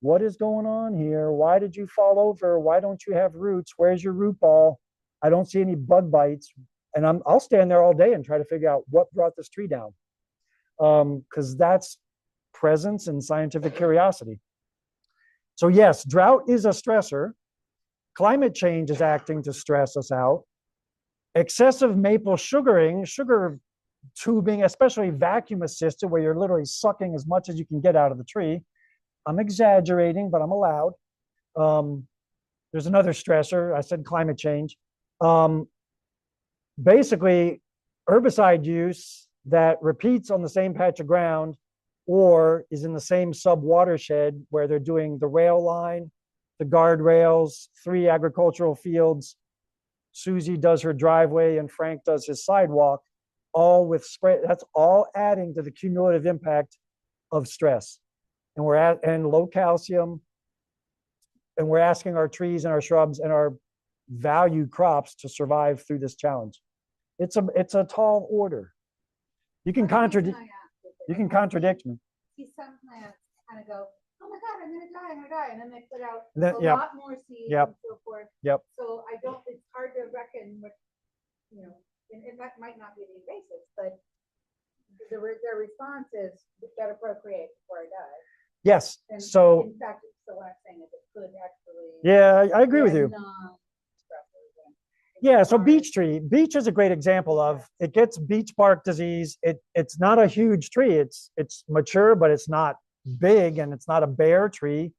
S1: what is going on here? Why did you fall over? Why don't you have roots? Where's your root ball? I don't see any bug bites. And I'll stand there all day and try to figure out what brought this tree down. Because that's presence and scientific curiosity. So yes, drought is a stressor. Climate change is acting to stress us out. Excessive maple sugaring, sugar tubing, especially vacuum assisted, where you're literally sucking as much as you can get out of the tree. I'm exaggerating, but I'm allowed. There's another stressor. I said climate change. Basically, herbicide use that repeats on the same patch of ground or is in the same sub watershed where they're doing the rail line, the guardrails, 3 agricultural fields. Susie does her driveway and Frank does his sidewalk, all with spray. That's all adding to the cumulative impact of stress. And low calcium. And we're asking our trees and our shrubs and our valued crops to survive through this challenge. It's a tall order. You can contradict me.
S2: See, some plants kind of go, oh my God, I'm gonna die, and then they put out a
S1: Yep.
S2: lot more seeds
S1: Yep.
S2: and so forth.
S1: Yep.
S2: So it's hard to reckon what, and that might not be the invasives, but their response is, we gotta procreate before I die.
S1: Yes.
S2: And
S1: So
S2: in fact, so what I'm saying is it could actually.
S1: yeah, I agree with you. Yeah, so beech is a great example of, it gets beech bark disease. It's not a huge tree. It's mature, but it's not big, and it's not a bear tree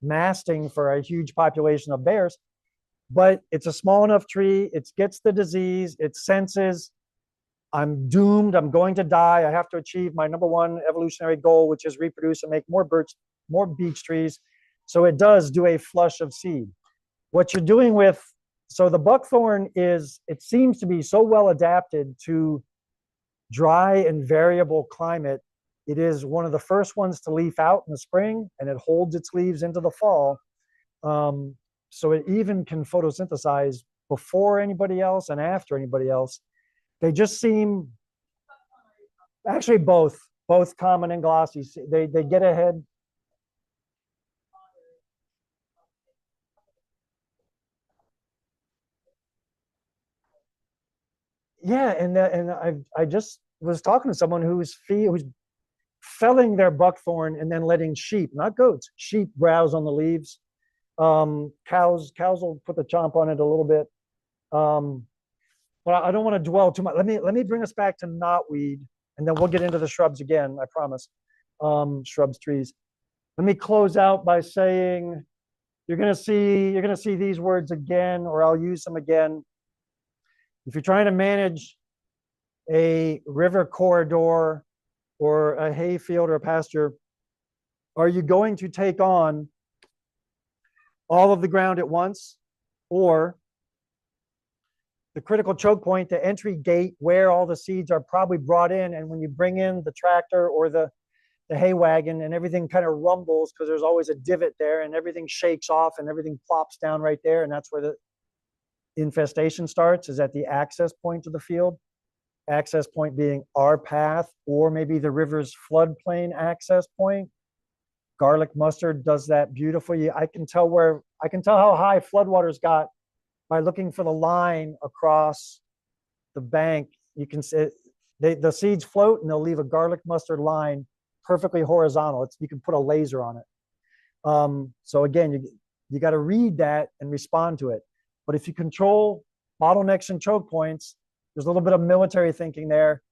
S1: masting for a huge population of bears. But it's a small enough tree. It gets the disease. It senses, I'm doomed. I'm going to die. I have to achieve my number one evolutionary goal, which is reproduce and make more beech trees. So it does do a flush of seed. What you're doing with, so the buckthorn it seems to be so well adapted to dry and variable climate. It is one of the first ones to leaf out in the spring, and it holds its leaves into the fall. So it even can photosynthesize before anybody else and after anybody else. They just seem, actually both common and glossy. They get ahead. Yeah, and I just was talking to someone whose felling their buckthorn and then letting sheep, not goats, sheep browse on the leaves. Cows will put the chomp on it a little bit. But I don't want to dwell too much. Let me bring us back to knotweed, and then we'll get into the shrubs again, I promise. Shrubs, trees. Let me close out by saying you're gonna see these words again, or I'll use them again. If you're trying to manage a river corridor or a hay field or a pasture, are you going to take on all of the ground at once, or the critical choke point, the entry gate where all the seeds are probably brought in, and when you bring in the tractor or the hay wagon and everything kind of rumbles because there's always a divot there and everything shakes off and everything plops down right there, and that's where the infestation starts, is at the access point to the field. Access point being our path or maybe the river's floodplain access point. Garlic mustard does that beautifully. I can tell how high floodwaters got by looking for the line across the bank. You can see the seeds float and they'll leave a garlic mustard line perfectly horizontal. You can put a laser on it. So again, you got to read that and respond to it. But if you control bottlenecks and choke points, there's a little bit of military thinking there.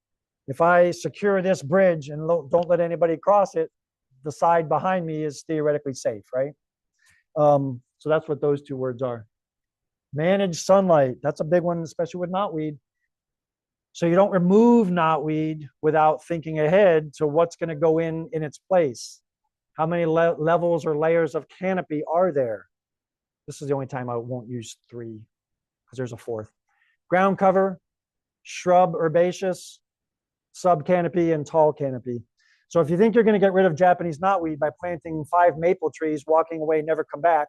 S1: If I secure this bridge and don't let anybody cross it, the side behind me is theoretically safe, right? So that's what those two words are. Manage sunlight. That's a big one, especially with knotweed. So you don't remove knotweed without thinking ahead to what's going to go in its place. How many levels or layers of canopy are there? This is the only time I won't use 3 because there's a 4th. Ground cover, shrub, herbaceous, subcanopy, and tall canopy. So if you think you're going to get rid of Japanese knotweed by planting 5 maple trees, walking away, never come back,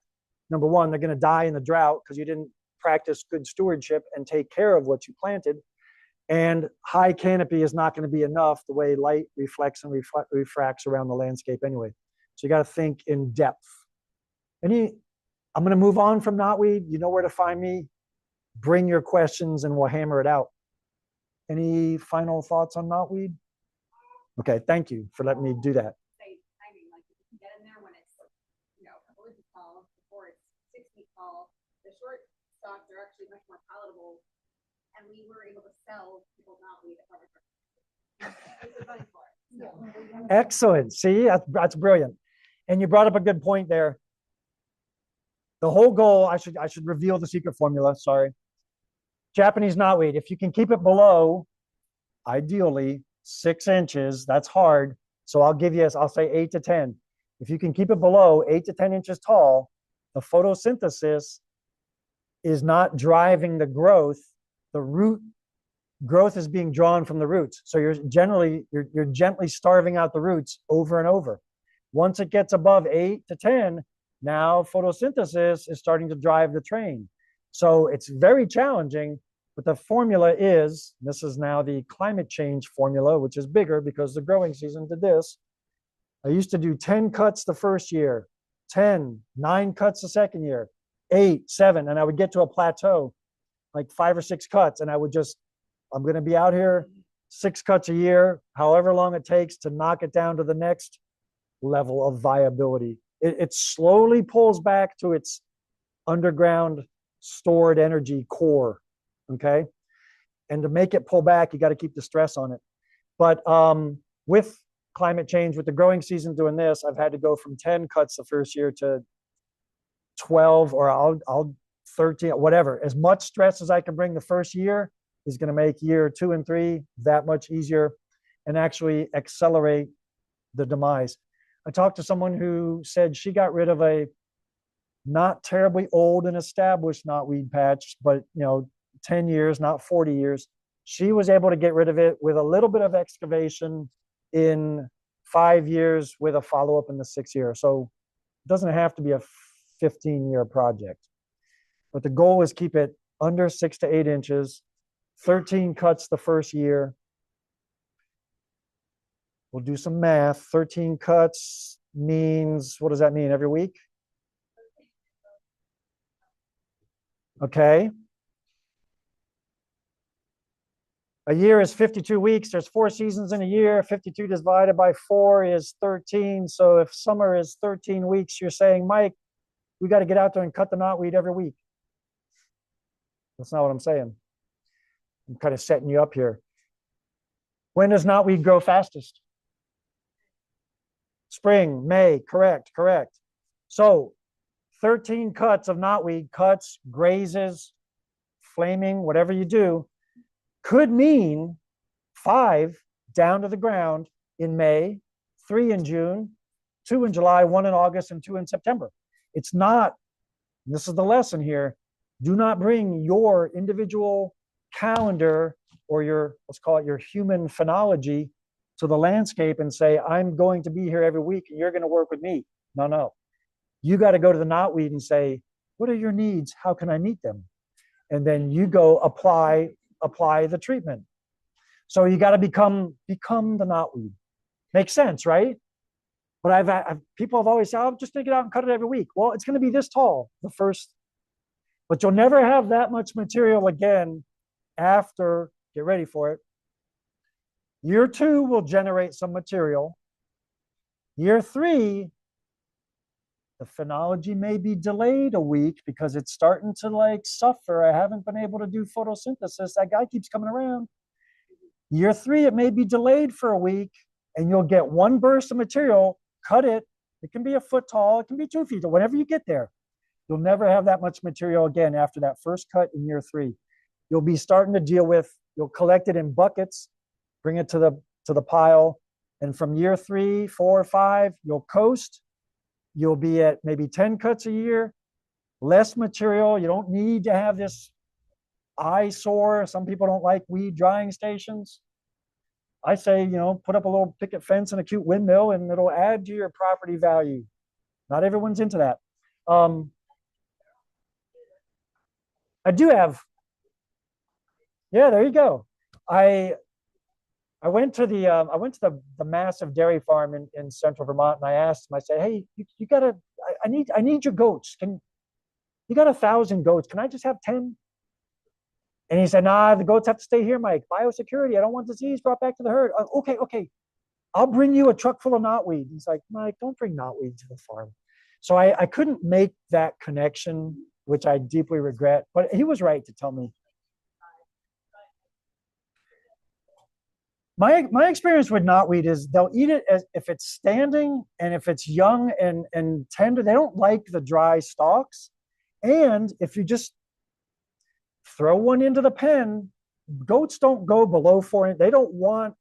S1: number one, they're going to die in the drought because you didn't practice good stewardship and take care of what you planted. And high canopy is not going to be enough the way light reflects and refracts around the landscape anyway. So you got to think in depth. I'm going to move on from knotweed. You know where to find me. Bring your questions and we'll hammer it out. Any final thoughts on knotweed? Okay, thank you for letting me do that.
S2: Say timing, like if you can get in there when it's, a couple inches tall before it's 6 feet tall. The short stalks are actually much more palatable, and we were able to sell people knotweed at farmers market.
S1: Excellent. See, that's brilliant. And you brought up a good point there. The whole goal, I should reveal the secret formula, sorry. Japanese knotweed, if you can keep it below, ideally, 6 inches, that's hard. So I'll say 8 to 10. If you can keep it below 8 to 10 inches tall, the photosynthesis is not driving the growth. The root growth is being drawn from the roots. So you're gently starving out the roots over and over. Once it gets above 8 to 10, now photosynthesis is starting to drive the train. So it's very challenging, but the formula is, this is now the climate change formula, which is bigger because the growing season did this. I used to do 10 cuts the first year, 10, 9 cuts the second year, 8, 7, and I would get to a plateau, like 5 or 6 cuts, and I'm going to be out here 6 cuts a year, however long it takes to knock it down to the next level of viability. It slowly pulls back to its underground stored energy core, okay? And to make it pull back, you got to keep the stress on it. But with climate change, with the growing season doing this, I've had to go from 10 cuts the first year to 12, or I'll 13, whatever. As much stress as I can bring the first year is going to make year 2 and 3 that much easier and actually accelerate the demise. I talked to someone who said she got rid of a not terribly old and established knotweed patch, but 10 years, not 40 years. She was able to get rid of it with a little bit of excavation in 5 years with a follow-up in the 6th year. So it doesn't have to be a 15-year project. But the goal is keep it under 6 to 8 inches, 13 cuts the first year. We'll do some math. 13 cuts means, what does that mean, every week? Okay. A year is 52 weeks. There's 4 seasons in a year. 52 divided by 4 is 13. So if summer is 13 weeks, you're saying, Mike, we got to get out there and cut the knotweed every week. That's not what I'm saying. I'm kind of setting you up here. When does knotweed grow fastest? Spring, May, correct. So 13 cuts of knotweed, cuts, grazes, flaming, whatever you do, could mean 5 down to the ground in May, 3 in June, 2 in July, 1 in August, and 2 in September. It's not, this is the lesson here, do not bring your individual calendar or your, let's call it your human phenology to the landscape and say, I'm going to be here every week and you're going to work with me. No. You got to go to the knotweed and say, what are your needs? How can I meet them? And then you go apply the treatment. So you got to become the knotweed. Makes sense, right? But people have always said, I'll just take it out and cut it every week. Well, it's going to be this tall, the first, but you'll never have that much material again after, get ready for it. Year 2 will generate some material. Year 3, the phenology may be delayed a week because it's starting to like suffer. I haven't been able to do photosynthesis. That guy keeps coming around. Year 3, it may be delayed for a week and you'll get one burst of material, cut it. It can be a foot tall. It can be 2 feet tall, whenever you get there. You'll never have that much material again after that first cut in year 3. You'll be starting to deal with, you'll collect it in buckets, bring it to the pile. And from year 3, 4, 5, you'll coast. You'll be at maybe 10 cuts a year, less material. You don't need to have this eyesore. Some people don't like weed drying stations. I say, put up a little picket fence and a cute windmill and it'll add to your property value. Not everyone's into that. I do have, yeah, there you go. I went to the massive dairy farm in central Vermont, and I asked him. I said, "Hey, you gotta, I need your goats. You got 1,000 goats? Can I just have 10?" And he said, "Nah, the goats have to stay here, Mike. Biosecurity. I don't want disease brought back to the herd." Okay. I'll bring you a truck full of knotweed. He's like, "Mike, don't bring knotweed to the farm." So I couldn't make that connection, which I deeply regret. But he was right to tell me. My experience with knotweed is they'll eat it as if it's standing and if it's young and tender. They don't like the dry stalks. And if you just throw one into the pen, goats don't go below 4 inches. They don't want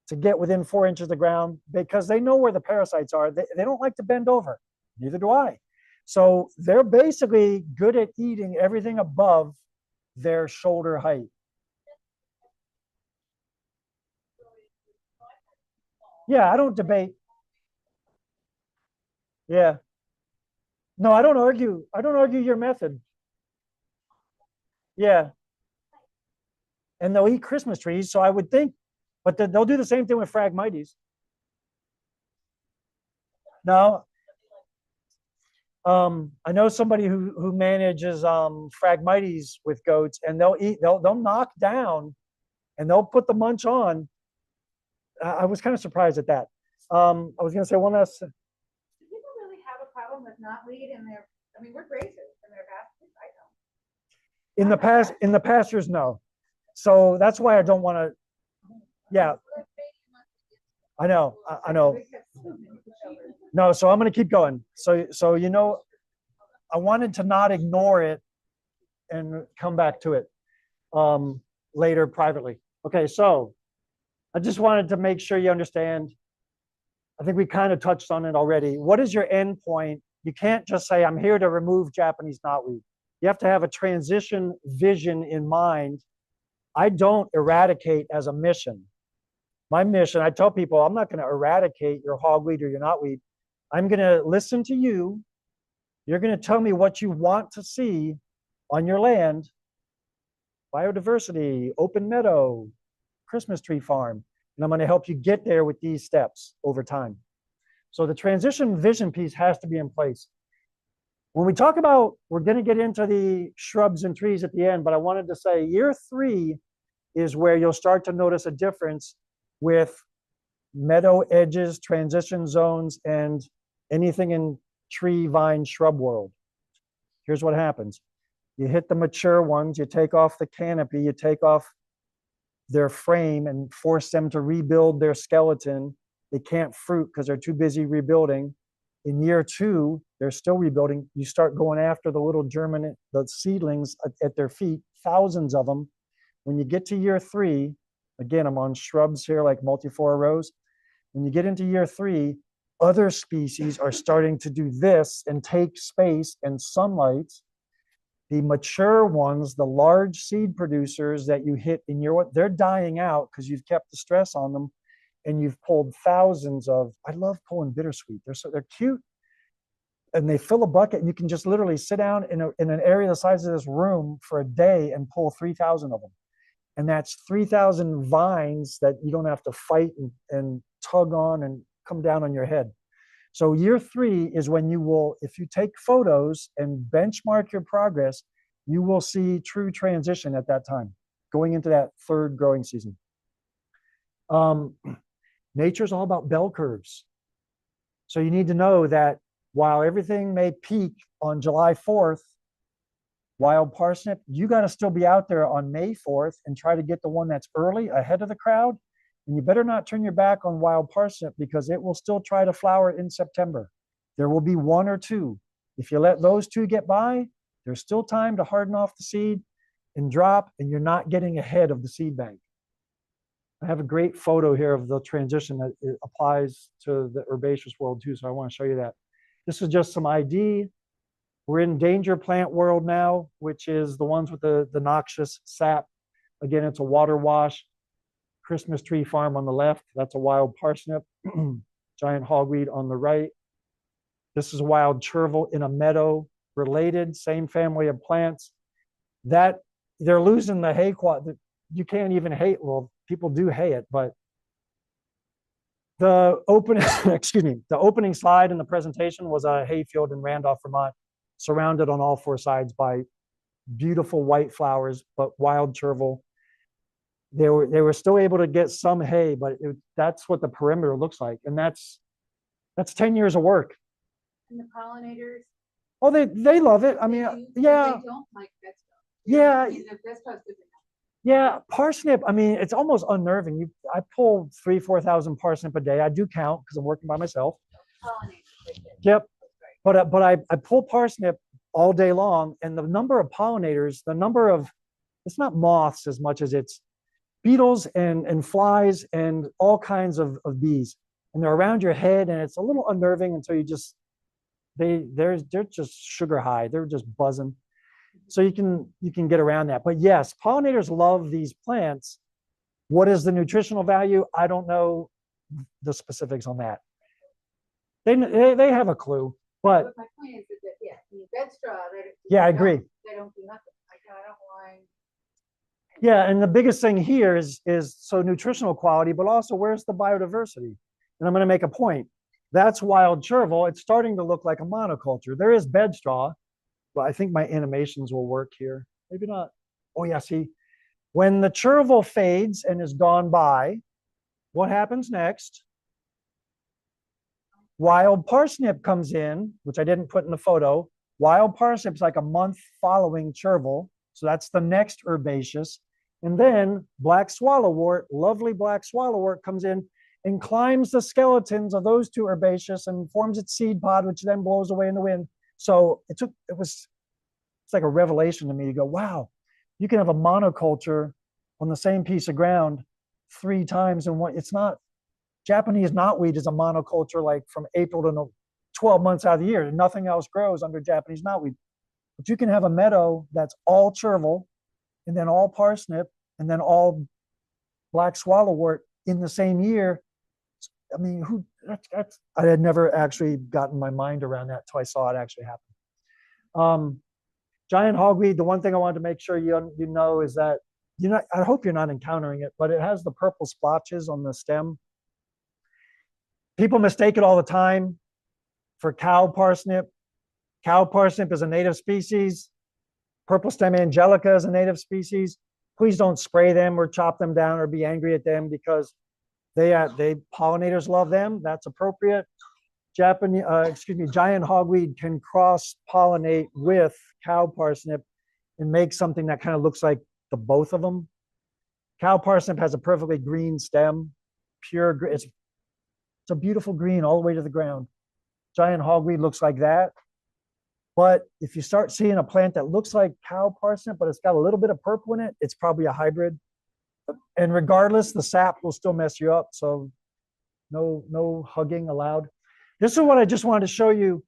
S1: to get within 4 inches of the ground because they know where the parasites are. They don't like to bend over. Neither do I. So they're basically good at eating everything above their shoulder height. Yeah, I don't debate. Yeah. No, I don't argue. I don't argue your method. Yeah. And they'll eat Christmas trees. So I would think, but they'll do the same thing with Phragmites. No. I know somebody who manages Phragmites with goats, and they'll knock down and they'll put the munch on. I was kind of surprised at that. I was going to say one last.
S2: Do people really have a problem with knotweed in their? I mean, we're grazers in their pastures. I don't.
S1: In the pastures, no. So that's why I don't want to. Yeah. I know. No, so I'm going to keep going. So I wanted to not ignore it and come back to it later privately. Okay, so I just wanted to make sure you understand. I think we kind of touched on it already. What is your end point? You can't just say, I'm here to remove Japanese knotweed. You have to have a transition vision in mind. I don't eradicate as a mission. My mission, I tell people, I'm not going to eradicate your hogweed or your knotweed. I'm going to listen to you. You're going to tell me what you want to see on your land. Biodiversity, open meadow, Christmas tree farm. And I'm going to help you get there with these steps over time. So the transition vision piece has to be in place. When we talk about, we're going to get into the shrubs and trees at the end, but I wanted to say year 3 is where you'll start to notice a difference with meadow edges, transition zones, and anything in tree, vine, shrub world. Here's what happens. You hit the mature ones, you take off the canopy, you take off their frame and force them to rebuild their skeleton. They can't fruit because they're too busy rebuilding. In year 2, they're still rebuilding. You start going after the little germinate, the seedlings at their feet, thousands of them. When you get to year 3, again, I'm on shrubs here like multiflora rose. When you get into year 3, other species are starting to do this and take space and sunlight. The mature ones, the large seed producers that you hit in year 1, they're dying out because you've kept the stress on them, and you've pulled thousands of. I love pulling bittersweet. They're cute, and they fill a bucket, and you can just literally sit down in an area the size of this room for a day and pull 3,000 of them, and that's 3,000 vines that you don't have to fight and tug on and come down on your head. So year 3 is when you will, if you take photos and benchmark your progress, you will see true transition at that time, going into that 3rd growing season. Nature's all about bell curves. So you need to know that while everything may peak on July 4th, wild parsnip, you got to still be out there on May 4th and try to get the one that's early ahead of the crowd. And you better not turn your back on wild parsnip because it will still try to flower in September. There will be 1 or 2. If you let those 2 get by, there's still time to harden off the seed and drop, and you're not getting ahead of the seed bank. I have a great photo here of the transition that it applies to the herbaceous world too, so I want to show you that. This is just some ID. We're in danger plant world now, which is the ones with the noxious sap. Again, it's a water wash. Christmas tree farm on the left, that's a wild parsnip. Giant hogweed on the right. This is a wild chervil in a meadow, related, same family of plants. That they're losing the hay quality. You can't even hay, well, people do hay it, but the opening, excuse me, the opening slide in the presentation was a hayfield in Randolph, Vermont, surrounded on all 4 sides by beautiful white flowers, but wild chervil. They were still able to get some hay, but that's what the perimeter looks like, and that's 10 years of work.
S2: And the pollinators.
S1: Oh, they love it. I mean, yeah.
S2: They don't like that stuff.
S1: Yeah.
S2: That stuff's different.
S1: Yeah, parsnip, I mean, it's almost unnerving. I pull 3,000-4,000 parsnip a day. I do count because I'm working by myself.
S2: Pollinators.
S1: Yep. But I pull parsnip all day long, and the number of pollinators, it's not moths as much as it's beetles and flies and all kinds of bees. And they're around your head, and it's a little unnerving until they're just sugar high. They're just buzzing. So you can get around that. But yes, pollinators love these plants. What is the nutritional value? I don't know the specifics on that. They have a clue, but
S2: my point is that in bed straw,
S1: yeah, I agree.
S2: They don't do nothing. I don't mind.
S1: Yeah, and the biggest thing here is so nutritional quality, but also where's the biodiversity? And I'm going to make a point. That's wild chervil. It's starting to look like a monoculture. There is bed straw. Well, I think my animations will work here. Maybe not. Oh, yeah, see, when the chervil fades and is gone by, what happens next? Wild parsnip comes in, which I didn't put in the photo. Wild parsnip's like a month following chervil. So that's the next herbaceous. And then black swallowwort, lovely black swallowwort comes in and climbs the skeletons of those 2 herbaceous and forms its seed pod, which then blows away in the wind. So it's like a revelation to me to go, wow, you can have a monoculture on the same piece of ground 3 times in one. It's not, Japanese knotweed is a monoculture like from April to 12 months out of the year, and nothing else grows under Japanese knotweed. But you can have a meadow that's all chervil and then all parsnip and then all black swallowwort in the same year. I mean, I had never actually gotten my mind around that until I saw it actually happen. Giant hogweed, the one thing I wanted to make sure you know is that, I hope you're not encountering it, but it has the purple splotches on the stem. People mistake it all the time for cow parsnip. Cow parsnip is a native species. Purple stem angelica is a native species. please don't spray them or chop them down or be angry at them, because they pollinators love them. That's appropriate. Giant hogweed can cross pollinate with cow parsnip and make something that kind of looks like the both of them. Cow parsnip has a perfectly green stem, pure green. It's a beautiful green all the way to the ground. Giant hogweed looks like that. But if you start seeing a plant that looks like cow parsnip, but it's got a little bit of purple in it, it's probably a hybrid. And regardless, the sap will still mess you up. So no hugging allowed. This is what I just wanted to show you.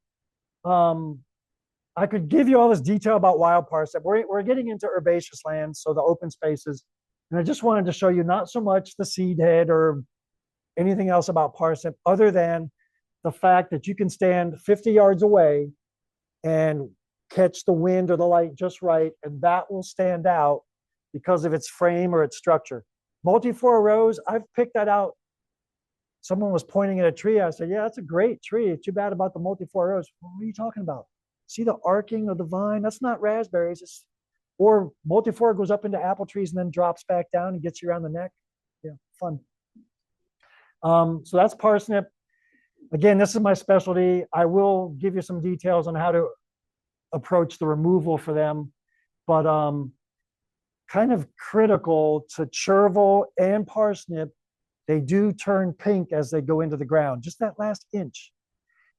S1: I could give you all this detail about wild parsnip. We're getting into herbaceous lands, so the open spaces. And I just wanted to show you not so much the seed head or anything else about parsnip, other than the fact that you can stand 50 yards away and catch the wind or the light just right, and that will stand out because of its frame or its structure. Multiflora rose, I've picked that out. Someone was pointing at a tree. I said, yeah, that's a great tree. Too bad about the multiflora rose. What are you talking about? See the arcing of the vine? That's not raspberries. Or multiflora goes up into apple trees and then drops back down and gets you around the neck. Yeah, fun. So that's parsnip. Again, this is my specialty. I will give you some details on how to approach the removal for them, but kind of critical to chervil and parsnip, they do turn pink as they go into the ground, just that last inch.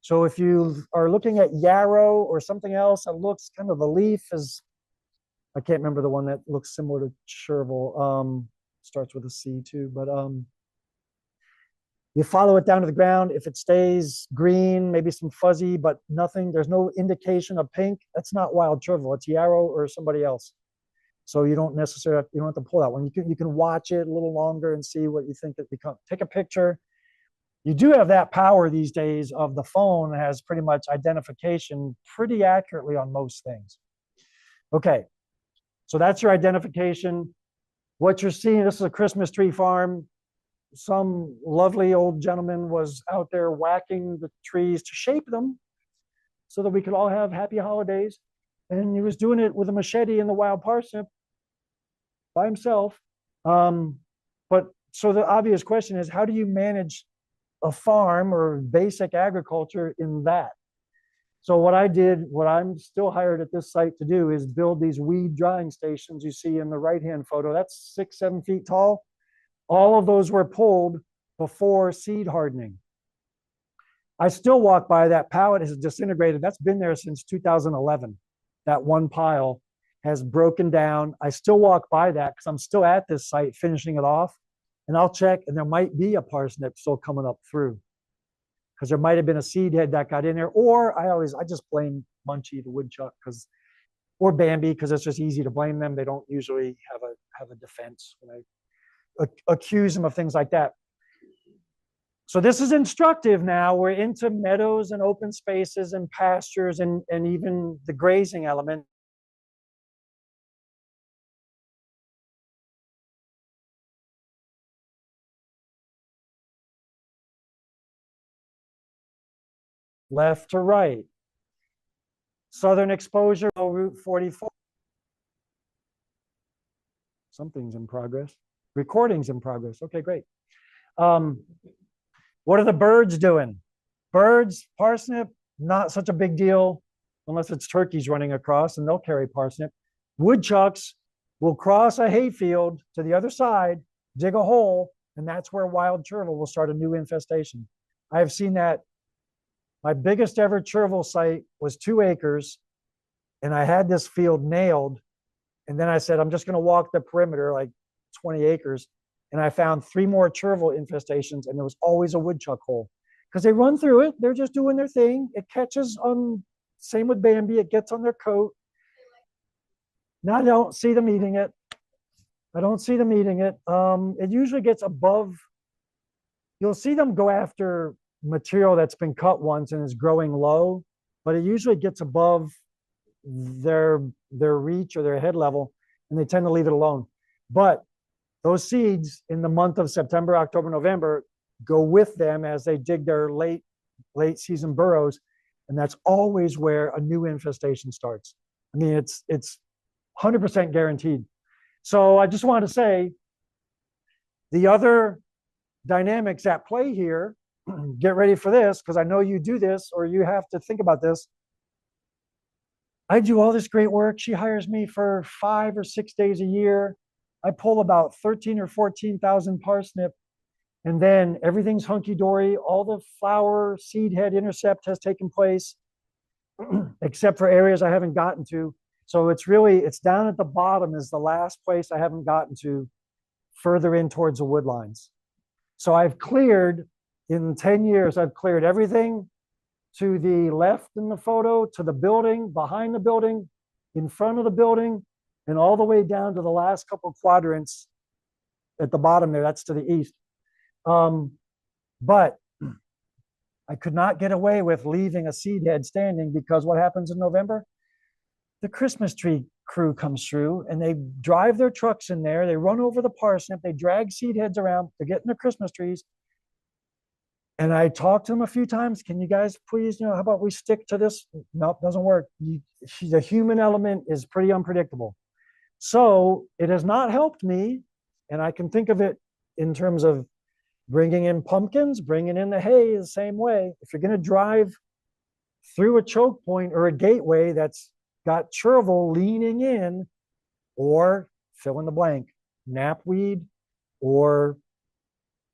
S1: So if you are looking at yarrow or something else that looks kind of, the leaf is, I can't remember the one that looks similar to chervil, starts with a C too, but you follow it down to the ground. If it stays green, maybe some fuzzy, but nothing, there's no indication of pink, that's not wild chervil. It's yarrow or somebody else. So you don't necessarily, you don't have to pull that one. You can watch it a little longer and see what you think it becomes. Take a picture. You do have that power these days of the phone, has pretty much identification pretty accurately on most things. Okay, so that's your identification. What you're seeing, this is a Christmas tree farm. Some lovely old gentleman was out there whacking the trees to shape them so that we could all have happy holidays. And he was doing it with a machete and the wild parsnip by himself. But so the obvious question is, how do you manage a farm or basic agriculture in that? So what I did, what I'm still hired at this site to do, is build these weed drying stations you see in the right-hand photo. That's 6-7 feet tall. All of those were pulled before seed hardening. I still walk by that pallet, has disintegrated. That's been there since 2011. That one pile has broken down. I still walk by that because I'm still at this site finishing it off, and I'll check, and there might be a parsnip still coming up through, because there might have been a seed head that got in there. Or I just blame Munchie the woodchuck, or Bambi, because it's just easy to blame them. They don't usually have a defense when I accuse them of things like that. So this is instructive now. We're into meadows and open spaces and pastures and even the grazing element. Left to right. Southern exposure, Route 44. Something's in progress. Recording's in progress. Okay, great. What are the birds doing? Birds, parsnip, not such a big deal unless it's turkeys running across, and they'll carry parsnip. Woodchucks will cross a hayfield to the other side, dig a hole, and that's where wild chervil will start a new infestation. I have seen that. My biggest ever chervil site was 2 acres, and I had this field nailed. And then I said, I'm just going to walk the perimeter, like 20 acres. And I found 3 more chervil infestations, and there was always a woodchuck hole, because they run through it. They're just doing their thing. It catches on, same with Bambi, it gets on their coat. Now I don't see them eating it. I don't see them eating it. It usually gets above, you'll see them go after material that's been cut once and is growing low, but it usually gets above their reach or their head level, and they tend to leave it alone. But those seeds in the month of September, October, November go with them as they dig their late season burrows, and that's always where a new infestation starts. I mean, it's 100% guaranteed. So I just wanted to say the other dynamics at play here, get ready for this because I know you do this or you have to think about this. I do all this great work. She hires me for 5 or 6 days a year. I pull about 13 or 14,000 parsnip, and then everything's hunky dory. All the flower seed head intercept has taken place, except for areas I haven't gotten to. So it's down at the bottom is the last place I haven't gotten to, further in towards the wood lines. So I've cleared, in 10 years, I've cleared everything to the left in the photo, to the building, behind the building, in front of the building, and all the way down to the last couple of quadrants at the bottom there. That's to the east. But I could not get away with leaving a seed head standing because what happens in November? The Christmas tree crew comes through and they drive their trucks in there. They run over the parsnip. They drag seed heads around. They're getting the Christmas trees. And I talked to them a few times. Can you guys please, how about we stick to this? Nope, doesn't work. The human element is pretty unpredictable. So it has not helped me. And I can think of it in terms of bringing in pumpkins, bringing in the hay the same way. If you're going to drive through a choke point or a gateway that's got chervil leaning in, or fill in the blank, knapweed or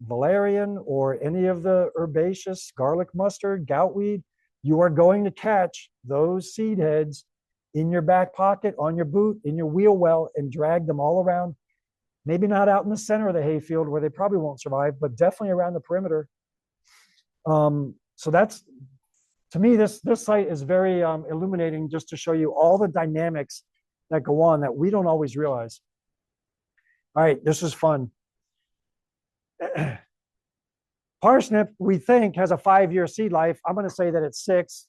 S1: valerian or any of the herbaceous, garlic mustard, goutweed, you are going to catch those seed heads in your back pocket, on your boot, in your wheel well, and drag them all around. Maybe not out in the center of the hayfield where they probably won't survive, but definitely around the perimeter. So that's, to me, this site is very illuminating, just to show you all the dynamics that go on that we don't always realize. All right, this is fun. Parsnip, we think, has a 5-year seed life. I'm going to say that it's 6,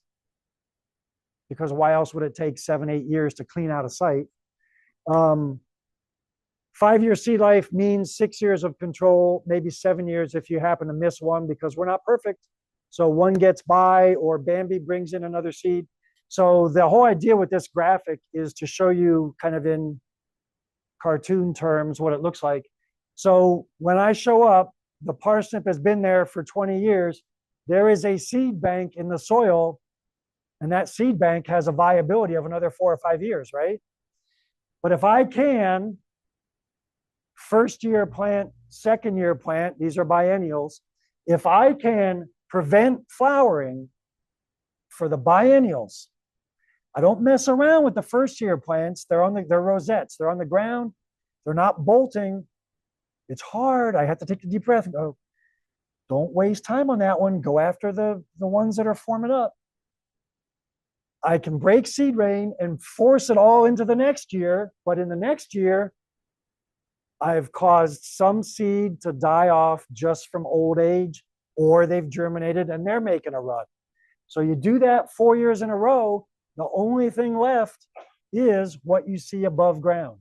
S1: because why else would it take 7, 8 years to clean out a site? 5-year seed life means 6 years of control, maybe 7 years if you happen to miss one, because we're not perfect. So one gets by, or Bambi brings in another seed. So the whole idea with this graphic is to show you kind of in cartoon terms what it looks like. So when I show up, the parsnip has been there for 20 years. There is a seed bank in the soil, and that seed bank has a viability of another 4 or 5 years, right? But if I can, first year plant, second year plant, these are biennials. If I can prevent flowering for the biennials, I don't mess around with the first year plants. They're rosettes. They're on the ground. They're not bolting. It's hard. I have to take a deep breath and go, don't waste time on that one. Go after the ones that are forming up. I can break seed rain and force it all into the next year. But in the next year, I've caused some seed to die off just from old age, or they've germinated and they're making a run. So you do that 4 years in a row, the only thing left is what you see above ground.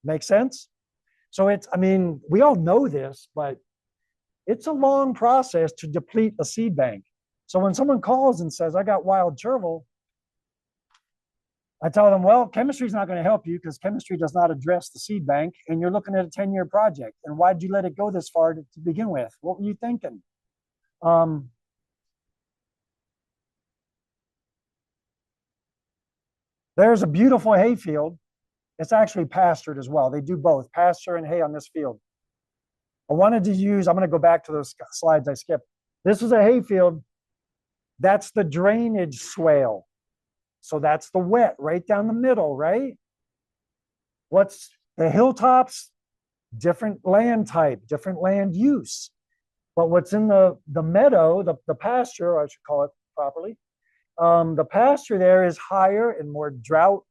S1: Make sense? So we all know this, but it's a long process to deplete a seed bank. So when someone calls and says, I got wild chervil, I tell them, well, chemistry is not going to help you because chemistry does not address the seed bank, and you're looking at a 10-year project. And why did you let it go this far to begin with? What were you thinking? There's a beautiful hayfield. It's actually pastured as well. They do both, pasture and hay on this field. I'm going to go back to those slides I skipped. This is a hayfield. That's the drainage swale. So that's the wet right down the middle, right? What's the hilltops? Different land type, different land use. But what's in the meadow, the pasture, I should call it properly, the pasture there is higher and more drought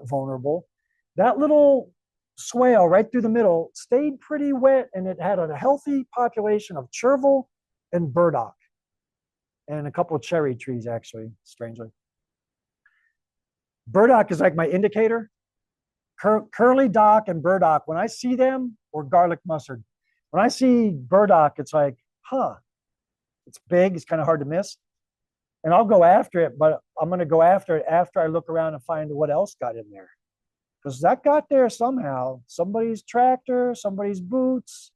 S1: vulnerable. That little swale right through the middle stayed pretty wet, and it had a healthy population of chervil and burdock and a couple of cherry trees, actually, strangely. Burdock is like my indicator. Curly dock and burdock, when I see them, or garlic mustard, when I see burdock, it's like, it's big, it's kind of hard to miss. And I'll go after it, but I'm going to go after it after I look around and find what else got in there. because that got there somehow. Somebody's tractor, somebody's boots.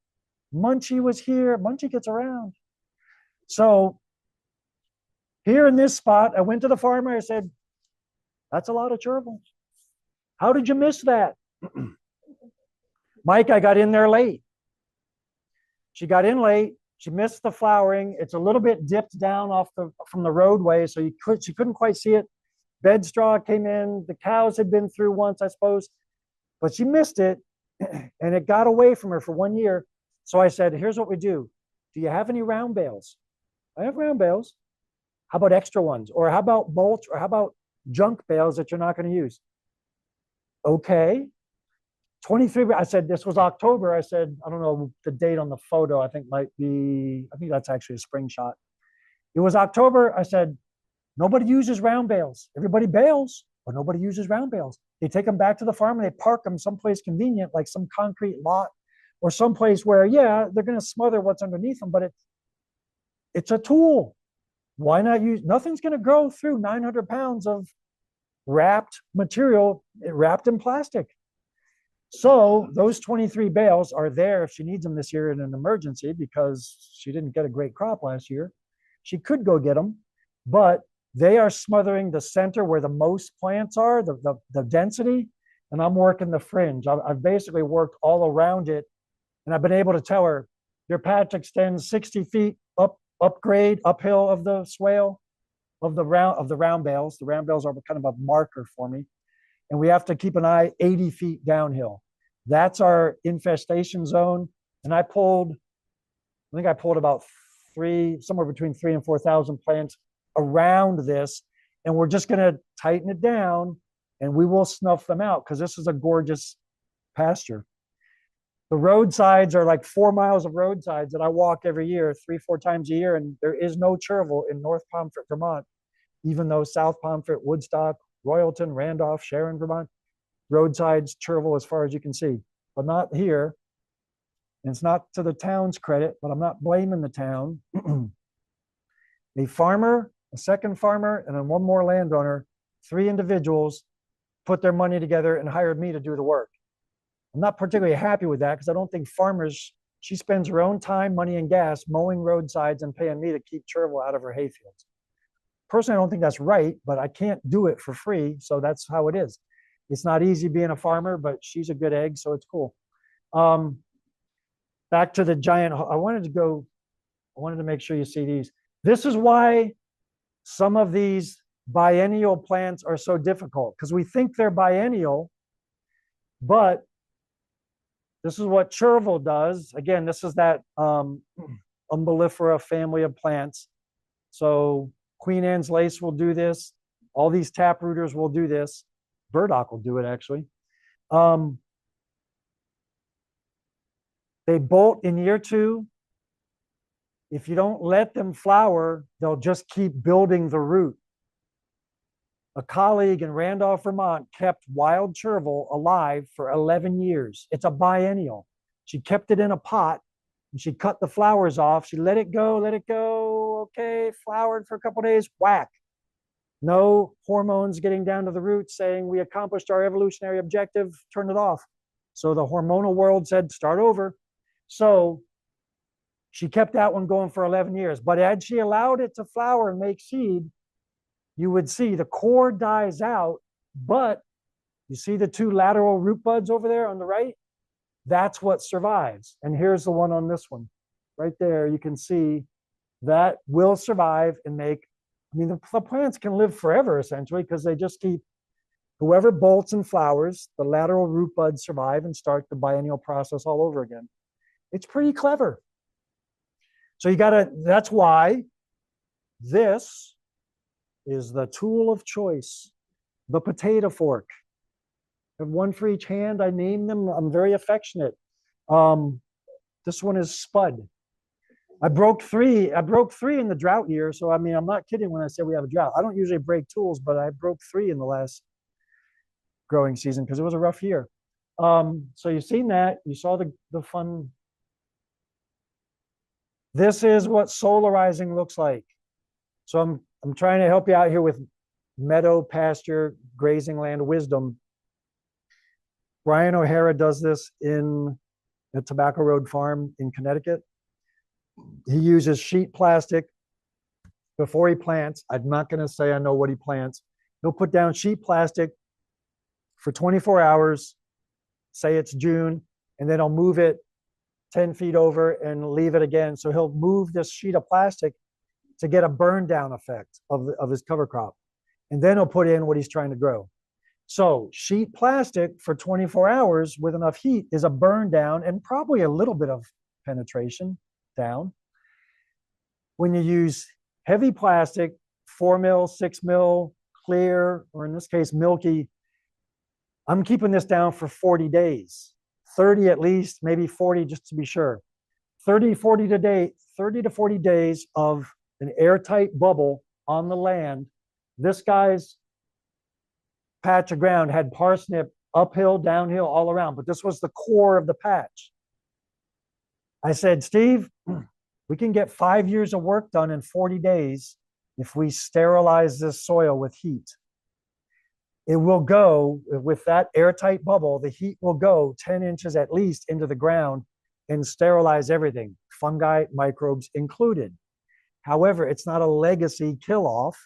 S1: Munchie was here. Munchie gets around. So here in this spot, I went to the farmer. I said, that's a lot of chervil. How did you miss that? Mike, I got in there late. She got in late. She missed the flowering. It's a little bit dipped down from the roadway, so she couldn't quite see it. Bed straw came in. The cows had been through once, I suppose, but she missed it, and it got away from her for 1 year. So I said, here's what we do. Do you have any round bales? I have round bales. How about extra ones? Or how about mulch? Or how about junk bales that you're not going to use? Okay. 23, I said, this was October. I said, I don't know the date on the photo. I think that's actually a spring shot. It was October. I said, nobody uses round bales. Everybody bales, but nobody uses round bales. They take them back to the farm and they park them someplace convenient, like some concrete lot or someplace where, yeah, they're going to smother what's underneath them, but it's a tool. Why not use, nothing's going to grow through 900 pounds of wrapped material, wrapped in plastic. So those 23 bales are there if she needs them this year in an emergency because she didn't get a great crop last year. She could go get them, but they are smothering the center where the most plants are, the density, and I'm working the fringe. I've basically worked all around it, and I've been able to tell her, your patch extends 60 feet uphill of the swale of the round bales. The round bales are kind of a marker for me. And we have to keep an eye 80 feet downhill. That's our infestation zone. And I think I pulled about somewhere between 3,000 and 4,000 plants around this. And we're just going to tighten it down and we will snuff them out because this is a gorgeous pasture. The roadsides are like 4 miles of roadsides that I walk every year, 3-4 times a year. And there is no chervil in North Pomfret, Vermont, even though South Pomfret, Woodstock, Royalton, Randolph, Sharon, Vermont, roadsides, chervil as far as you can see, but not here. And it's not to the town's credit, but I'm not blaming the town. A farmer, a second farmer, and then one more landowner, 3 individuals put their money together and hired me to do the work. I'm not particularly happy with that because I don't think farmers, she spends her own time, money, and gas mowing roadsides and paying me to keep chervil out of her hayfields. Personally, I don't think that's right, but I can't do it for free. So that's how it is. It's not easy being a farmer, but she's a good egg, so it's cool. Back to the giant, I wanted to make sure you see these. This is why some of these biennial plants are so difficult, because we think they're biennial, but this is what chervil does. Again, this is that umbellifera family of plants. So Queen Anne's lace will do this. All these taprooters will do this. Burdock will do it, actually. They bolt in year 2. If you don't let them flower, they'll just keep building the root. A colleague in Randolph, Vermont, kept wild chervil alive for 11 years. It's a biennial. She kept it in a pot, and she cut the flowers off. She let it go. Okay, flowered for a couple of days, whack. No hormones getting down to the roots saying we accomplished our evolutionary objective, turn it off. So the hormonal world said, start over. So she kept that one going for 11 years. But had she allowed it to flower and make seed, you would see the core dies out, but you see the 2 lateral root buds over there on the right? That's what survives. And here's the one on this one. Right there, you can see that will survive and make, I mean, the plants can live forever, essentially, because they just keep, whoever bolts and flowers, the lateral root buds survive and start the biennial process all over again. It's pretty clever. So that's why this is the tool of choice, the potato fork. I have one for each hand. I name them. I'm very affectionate. This one is Spud. I broke 3 in the drought year. So, I mean, I'm not kidding when I say we have a drought. I don't usually break tools, but I broke 3 in the last growing season because it was a rough year. So you've seen that. You saw the fun. This is what solarizing looks like. So I'm trying to help you out here with meadow, pasture, grazing land wisdom. Brian O'Hara does this in the Tobacco Road Farm in Connecticut. He uses sheet plastic before he plants. I'm not going to say I know what he plants. He'll put down sheet plastic for 24 hours, say it's June, and then he'll move it 10 feet over and leave it again. So he'll move this sheet of plastic to get a burn down effect of his cover crop. And then he'll put in what he's trying to grow. So sheet plastic for 24 hours with enough heat is a burn down and probably a little bit of penetration down. When you use heavy plastic, 4 mil, 6 mil, clear, or in this case, milky, I'm keeping this down for 40 days, 30 at least, maybe 40 just to be sure. 30 to 40 days of an airtight bubble on the land. This guy's patch of ground had parsnip uphill, downhill, all around, but this was the core of the patch. I said, Steve, we can get 5 years of work done in 40 days if we sterilize this soil with heat. It will go, with that airtight bubble, the heat will go 10 inches at least into the ground and sterilize everything, fungi, microbes included. However, it's not a legacy kill-off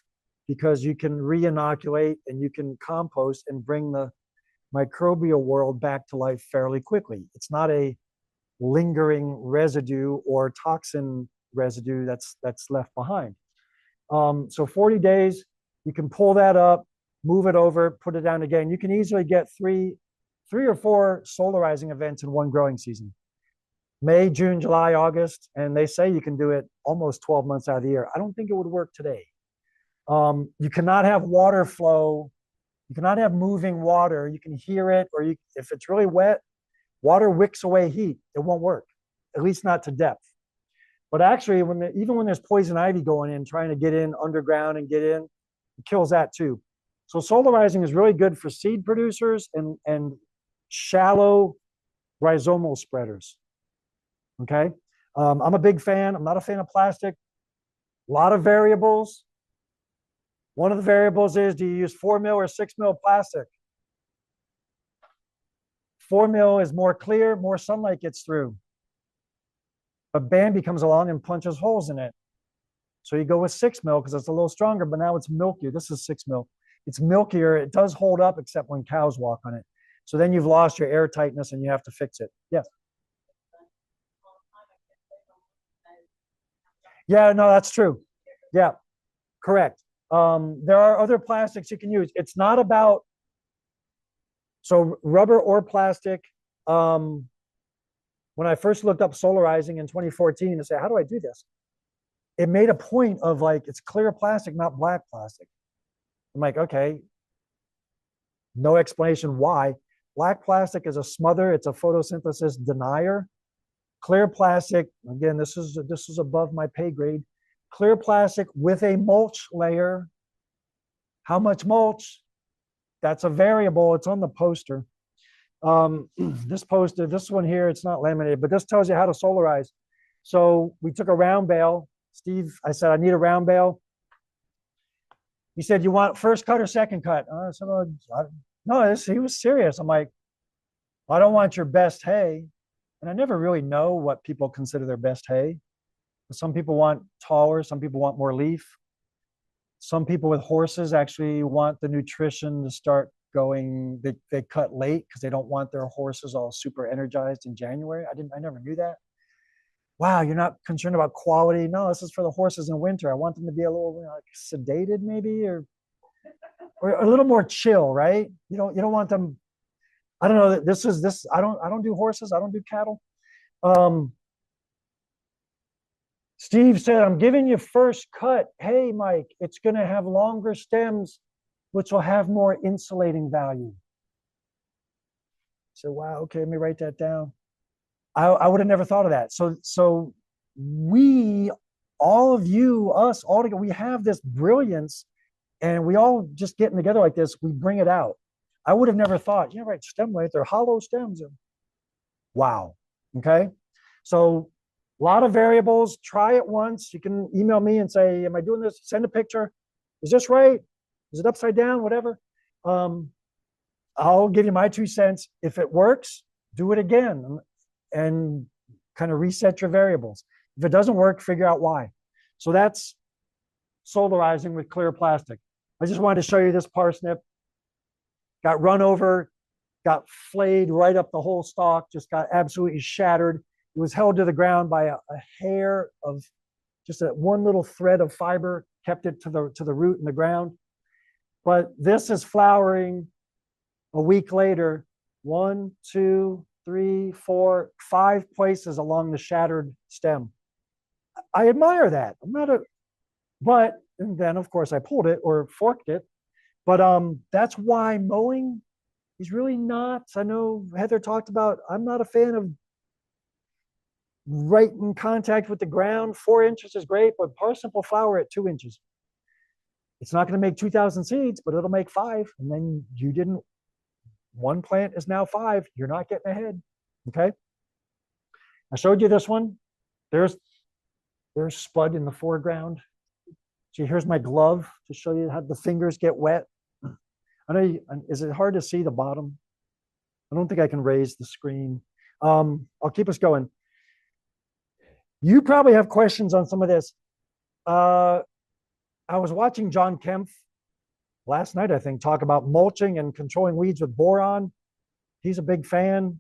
S1: because you can re-inoculate and you can compost and bring the microbial world back to life fairly quickly. It's not a lingering residue or toxin residue that's left behind. So 40 days, you can pull that up, move it over, put it down again. You can easily get three or four solarizing events in one growing season. May, June, July, August, and they say you can do it almost 12 months out of the year. I don't think it would work today. You cannot have water flow. You cannot have moving water. You can hear it, or if it's really wet, water wicks away heat. It won't work, at least not to depth. But actually, even when there's poison ivy going in, trying to get in underground and get in, it kills that too. So solarizing is really good for seed producers and shallow rhizomal spreaders. Okay, I'm a big fan. I'm not a fan of plastic. A lot of variables. One of the variables is, do you use 4 mil or 6 mil plastic? 4 mil is more clear, more sunlight gets through. But Bambi comes along and punches holes in it. So you go with 6 mil because it's a little stronger, but now it's milkier. This is 6 mil. It's milkier. It does hold up except when cows walk on it. So then you've lost your air tightness and you have to fix it. Yes. Yeah, no, that's true. Yeah, correct. There are other plastics you can use. It's not about, so rubber or plastic. When I first looked up solarizing in 2014 to say, how do I do this? It made a point of like, it's clear plastic, not black plastic. I'm like, okay, no explanation why. Black plastic is a smother. It's a photosynthesis denier. Clear plastic, again, this is above my pay grade. Clear plastic with a mulch layer. How much mulch? That's a variable. It's on the poster. This poster, this one here, it's not laminated, but this tells you how to solarize. So we took a round bale. Steve, I said, I need a round bale. He said, you want first cut or second cut? I said, no, he was serious. I'm like, I don't want your best hay. And I never really know what people consider their best hay. Some people want taller, some people want more leaf. Some people with horses actually want the nutrition to start going, they cut late because they don't want their horses all super energized in January. I never knew that. Wow, you're not concerned about quality? No, this is for the horses in winter. I want them to be a little like sedated maybe, or a little more chill, right? You don't want them, I don't know, I don't do horses, I don't do cattle. Steve said, I'm giving you first cut. Hey, Mike, it's going to have longer stems, which will have more insulating value. So, wow, okay, let me write that down. I would have never thought of that. So we, all of you, us, all together, we have this brilliance, and we all just getting together like this, we bring it out. I would have never thought, yeah, right, stem length, they're hollow stems. Wow, okay? So a lot of variables. Try it once. You can email me and say, am I doing this? Send a picture. Is this right? Is it upside down? Whatever. I'll give you my 2 cents. If it works, do it again and kind of reset your variables. If it doesn't work, figure out why. So that's solarizing with clear plastic. I just wanted to show you this parsnip. Got run over, got flayed right up the whole stalk, just got absolutely shattered. It was held to the ground by a hair of just one little thread of fiber, kept it to the root in the ground. But this is flowering a week later, 1, 2, 3, 4, 5 places along the shattered stem. I admire that. I'm not a, but and then of course I pulled it or forked it. But that's why mowing is really not. I know Heather talked about. I'm not a fan of right in contact with the ground. 4 inches is great, but parsnip will flower at 2 inches. It's not going to make 2,000 seeds, but it'll make 5. And then you didn't. One plant is now 5. You're not getting ahead. Okay. I showed you this one. There's spud in the foreground. See, here's my glove to show you how the fingers get wet. I know. Is it hard to see the bottom? I don't think I can raise the screen. I'll keep us going. You probably have questions on some of this. I was watching John Kempf last night, I think, talk about mulching and controlling weeds with boron. He's a big fan.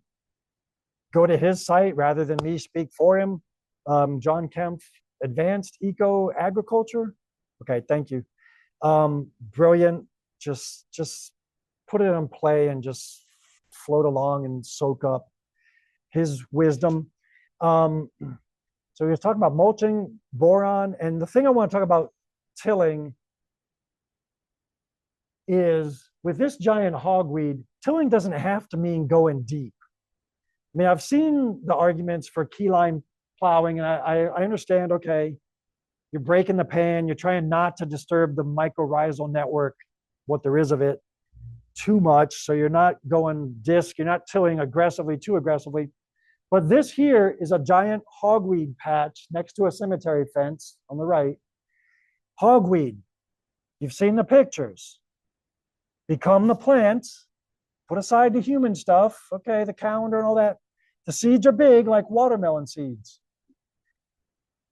S1: Go to his site rather than me speak for him. John Kempf, Advanced Eco Agriculture. Okay, thank you. Brilliant. Just put it on play and just float along and soak up his wisdom. So he was talking about mulching, boron, and the thing I want to talk about tilling is with this giant hogweed, tilling doesn't have to mean going deep. I mean, I've seen the arguments for keyline plowing, and I understand, okay, you're breaking the pan, you're trying not to disturb the mycorrhizal network, what there is of it, too much. So you're not going disc, you're not tilling aggressively, too aggressively. But this here is a giant hogweed patch next to a cemetery fence on the right. Hogweed, you've seen the pictures. Become the plants, put aside the human stuff, okay, the calendar and all that. The seeds are big like watermelon seeds.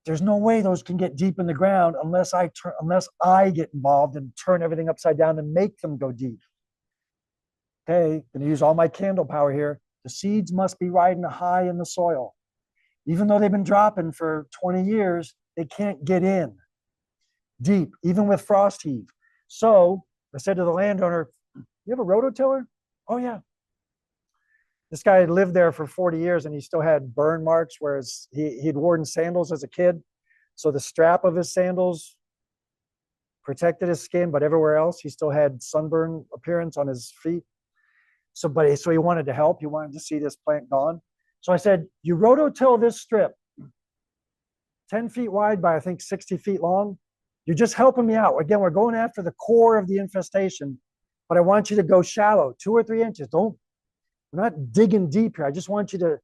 S1: There's no way those can get deep in the ground unless I get involved and turn everything upside down and make them go deep. Okay, going to use all my candle power here. The seeds must be riding high in the soil. Even though they've been dropping for 20 years, they can't get in deep, even with frost heave. So I said to the landowner, you have a rototiller? Oh, yeah. This guy had lived there for 40 years and he still had burn marks, whereas he'd worn sandals as a kid. So the strap of his sandals protected his skin, but everywhere else he still had sunburn appearance on his feet. So he wanted to help. He wanted to see this plant gone. So I said, you rototill this strip, 10 feet wide by I think 60 feet long. You're just helping me out. Again, we're going after the core of the infestation, but I want you to go shallow, 2 or 3 inches. We're not digging deep here. I just want you to,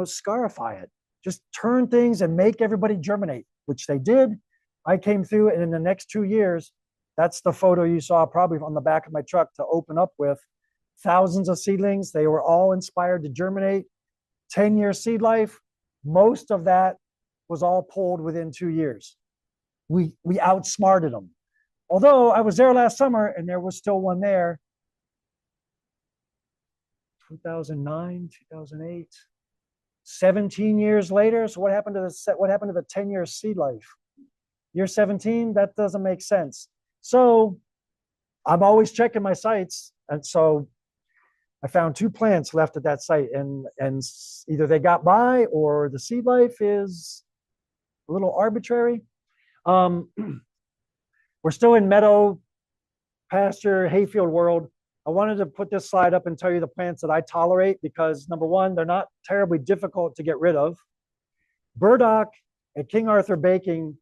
S1: scarify it. Just turn things and make everybody germinate, which they did. I came through, and in the next 2 years, that's the photo you saw probably on the back of my truck to open up with. Thousands of seedlings. They were all inspired to germinate. 10-year seed life. Most of that was all pulled within 2 years. We outsmarted them. Although I was there last summer and there was still one there. 2009, 2008, 17 years later. So what happened to the 10-year seed life? Year 17, that doesn't make sense. So I'm always checking my sites. And so I found 2 plants left at that site, and either they got by or the seed life is a little arbitrary. We're still in meadow, pasture, hayfield world. I wanted to put this slide up and tell you the plants that I tolerate because, number one, they're not terribly difficult to get rid of. Burdock at King Arthur Baking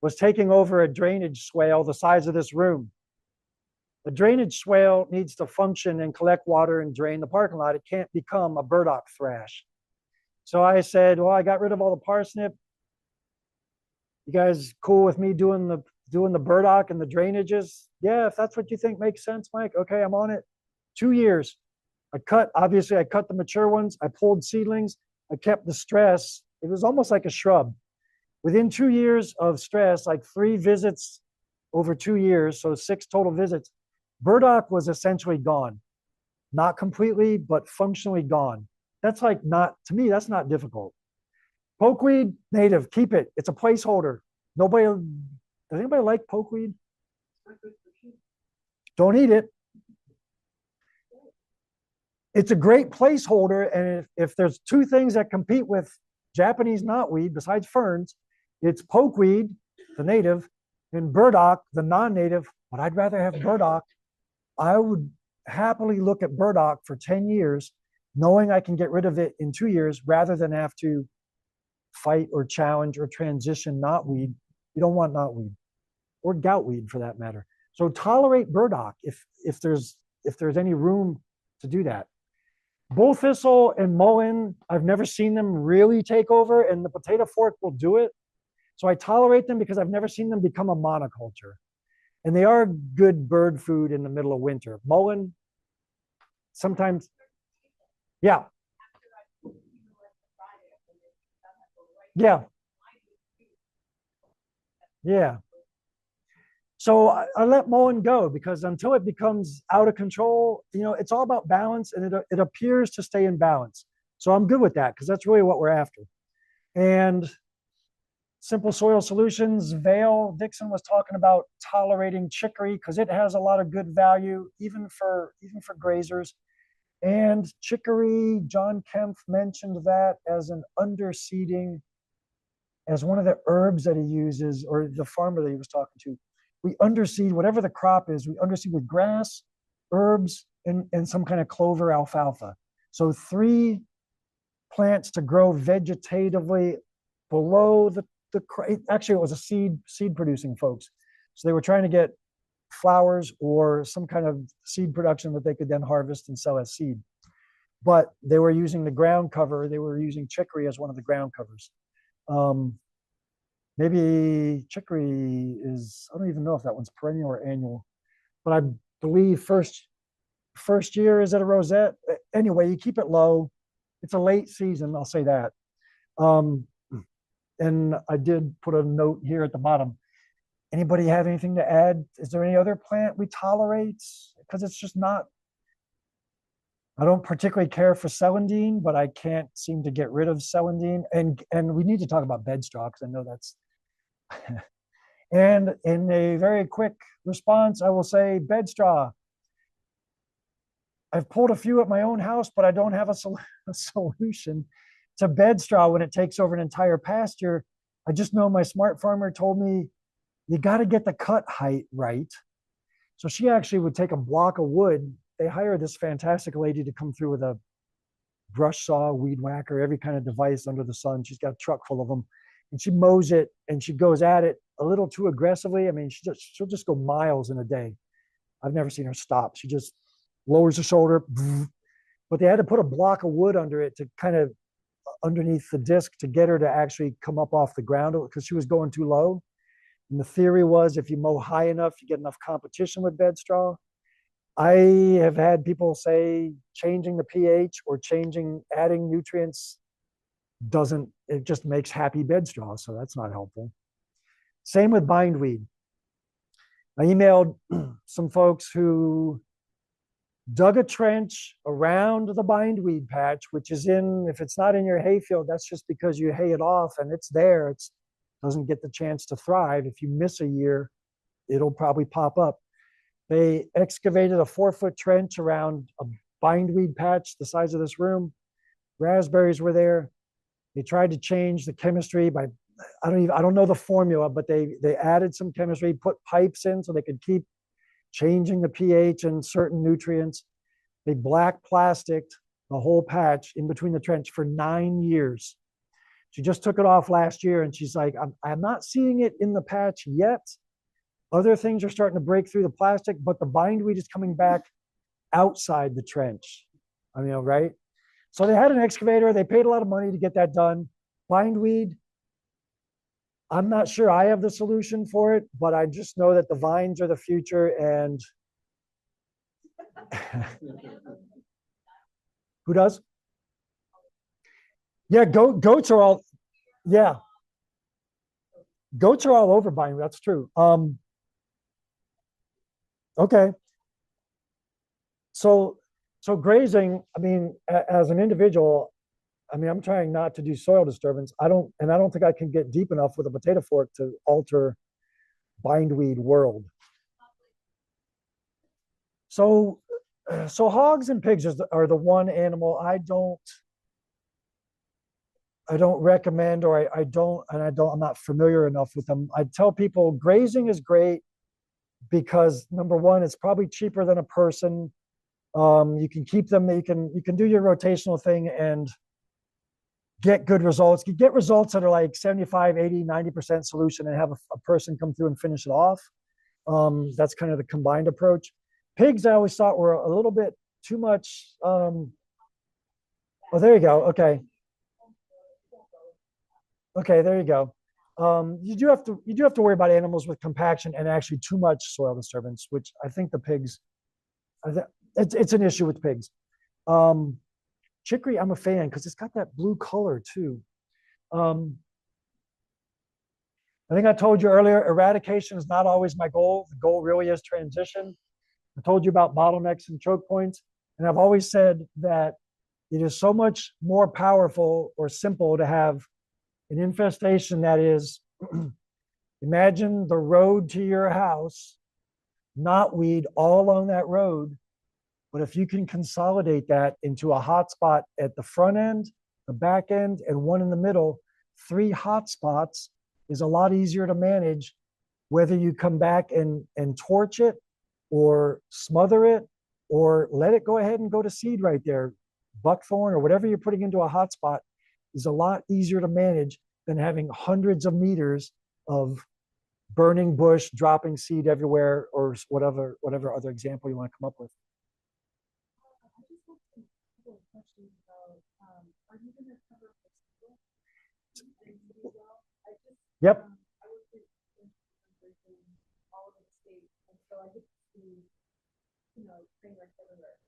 S1: was taking over a drainage swale the size of this room. The drainage swale needs to function and collect water and drain the parking lot. It can't become a burdock thrash. So I said, well, I got rid of all the parsnip. You guys cool with me doing the burdock and the drainages? Yeah, if that's what you think makes sense, Mike. Okay, I'm on it. 2 years. Obviously I cut the mature ones. I pulled seedlings. I kept the stress. It was almost like a shrub. Within 2 years of stress, like 3 visits over 2 years, so 6 total visits, burdock was essentially gone. Not completely, but functionally gone. That's like not, to me, that's not difficult. Pokeweed, native, keep it. It's a placeholder. Nobody, does anybody like pokeweed? Don't eat it. It's a great placeholder. And if there's 2 things that compete with Japanese knotweed besides ferns, it's pokeweed, the native, and burdock, the non-native. But I'd rather have burdock. I would happily look at burdock for 10 years, knowing I can get rid of it in 2 years rather than have to fight or challenge or transition knotweed. You don't want knotweed or goutweed for that matter. So tolerate burdock if there's any room to do that. Bull thistle and mullein, I've never seen them really take over, and the potato fork will do it. So I tolerate them because I've never seen them become a monoculture. And they are good bird food in the middle of winter. Mullein, sometimes, yeah. Yeah. Yeah. So I let mullein go because until it becomes out of control, it's all about balance, and it appears to stay in balance. So I'm good with that because that's really what we're after. And Simple Soil Solutions, Vale Dixon was talking about tolerating chicory because it has a lot of good value, even for grazers. And chicory, John Kempf mentioned that as an underseeding, as one of the herbs that he uses, or the farmer that he was talking to. We underseed whatever the crop is. We underseed with grass, herbs, and some kind of clover, alfalfa. So 3 plants to grow vegetatively below the actually it was a seed producing folks. So they were trying to get flowers or some kind of seed production that they could then harvest and sell as seed. But they were using the ground cover. They were using chicory as one of the ground covers. Maybe chicory is, I don't even know if that one's perennial or annual, but I believe first year is at a rosette. Anyway, you keep it low. It's a late season, I'll say that. And I did put a note here at the bottom. Anybody have anything to add? Is there any other plant we tolerate? Because it's just not, I don't particularly care for celandine, but I can't seem to get rid of celandine. And we need to talk about bed straw because I know that's, and in a very quick response, I will say bed straw. I've pulled a few at my own house, but I don't have a solution to bed straw when it takes over an entire pasture. I just know my smart farmer told me you got to get the cut height right. So she actually would take a block of wood. They hired this fantastic lady to come through with a brush saw, weed whacker, every kind of device under the sun. She's got a truck full of them, and she mows it and she goes at it a little too aggressively. I mean, she'll just go miles in a day. I've never seen her stop. She just lowers her shoulder, but they had to put a block of wood under it to kind of underneath the disc to get her to actually come up off the ground because she was going too low. And the theory was if you mow high enough, you get enough competition with bed straw. I have had people say changing the pH or adding nutrients it just makes happy bed straw. So that's not helpful. Same with bindweed. I emailed some folks who dug a trench around the bindweed patch, which is if it's not in your hayfield, that's just because you hay it off and it's there. It doesn't get the chance to thrive. If you miss a year, it'll probably pop up. They excavated a 4-foot trench around a bindweed patch the size of this room. Raspberries were there. They tried to change the chemistry by, I don't know the formula, but they added some chemistry, put pipes in so they could keep changing the pH and certain nutrients. They black plasticked the whole patch in between the trench for 9 years. She just took it off last year and she's like, I'm not seeing it in the patch yet. Other things are starting to break through the plastic, but the bindweed is coming back outside the trench. I mean, right? So they had an excavator. They paid a lot of money to get that done. Bindweed, I'm not sure I have the solution for it, but I just know that the vines are the future. And Who does? Yeah, goats are all, yeah. Goats are all over bindweed. That's true. Okay. So, so grazing, I mean, as an individual, I mean, I'm trying not to do soil disturbance. I don't think I can get deep enough with a potato fork to alter bindweed world. So, so hogs and pigs are the one animal I don't recommend, or I'm not familiar enough with them. I tell people grazing is great because number one, it's probably cheaper than a person. You can keep them, you can do your rotational thing and get good results. You get results that are like 75, 80, 90% solution and have a person come through and finish it off. That's kind of the combined approach. Pigs, I always thought were a little bit too much. Oh, there you go. Okay. Okay, there you go. You do have to worry about animals with compaction and actually too much soil disturbance, which I think the pigs, it's an issue with pigs. Chicory, I'm a fan because it's got that blue color too. I think I told you earlier, eradication is not always my goal. The goal really is transition. I told you about bottlenecks and choke points. And I've always said that it is so much more powerful or simple to have an infestation that is, imagine the road to your house, knotweed all along that road. But if you can consolidate that into a hotspot at the front end, the back end, and one in the middle, 3 hotspots is a lot easier to manage, whether you come back and torch it or smother it or let it go ahead and go to seed right there. Buckthorn or whatever you're putting into a hotspot is a lot easier to manage than having hundreds of meters of burning bush, dropping seed everywhere, or whatever other example you want to come up with. Yep.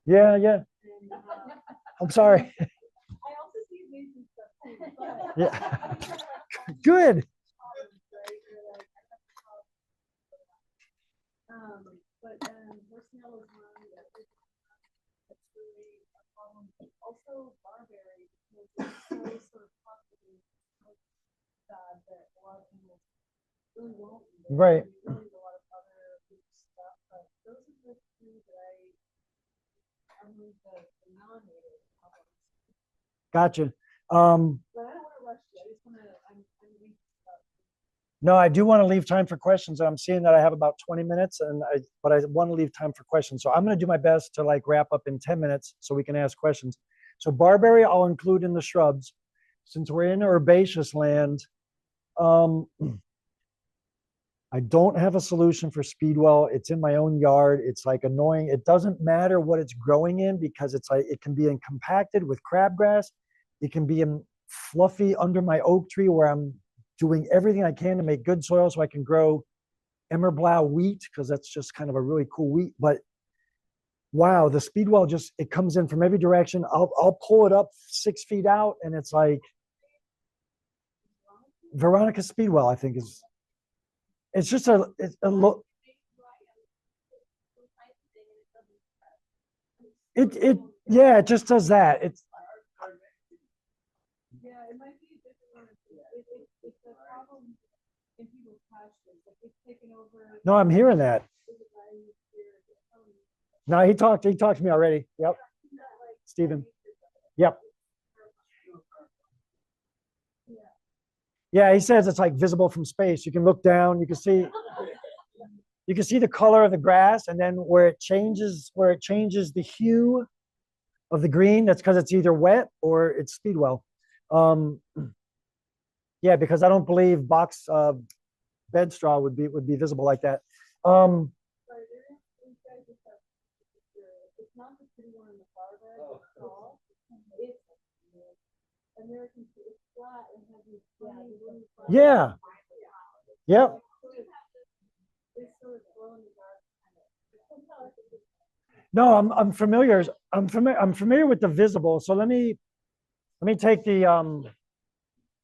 S1: Yeah, yeah. I'm sorry. Yeah. Good.
S3: Also, barberry, because it's so sort of popular that a lot of people really won't eat it.
S1: Right.
S3: Really a lot of other good stuff, but those are the 2 that I moved the non-native albums.
S1: Gotcha.
S3: But I don't want to rush you. I just want to, I'm reading stuff.
S1: No, I do want to leave time for questions. I'm seeing that I have about 20 minutes, but I want to leave time for questions. So I'm going to do my best to like wrap up in 10 minutes so we can ask questions. So barberry, I'll include in the shrubs. Since we're in herbaceous land, I don't have a solution for speedwell. It's in my own yard. It's like annoying. It doesn't matter what it's growing in because it's like it can be in compacted with crabgrass. It can be in fluffy under my oak tree where I'm doing everything I can to make good soil so I can grow Emmerblau wheat because that's just kind of a really cool wheat. But wow, the speedwell it comes in from every direction. I'll pull it up 6 feet out and it's like Veronica Speedwell, I think is. It's just a look. Yeah, it just does that.
S3: Yeah, it might be a different one. It's a problem in people's pastures. Like it's taken over.
S1: No, I'm hearing that. No, he talked to me already. Yep. Stephen. Yep. Yeah, he says it's like visible from space. You can look down, you can see the color of the grass, and then where it changes the hue of the green, that's because it's either wet or it's speedwell. Yeah, because I don't believe box bed straw would be visible like that.
S3: It's not the pretty one in the flower bed, it's tall. It's American, it's flat and has these funny little flowers.
S1: Yeah. Yep.
S3: It's sort of glow in the dark kind of.
S1: No, I'm familiar. I'm familiar with the visible. So let me take the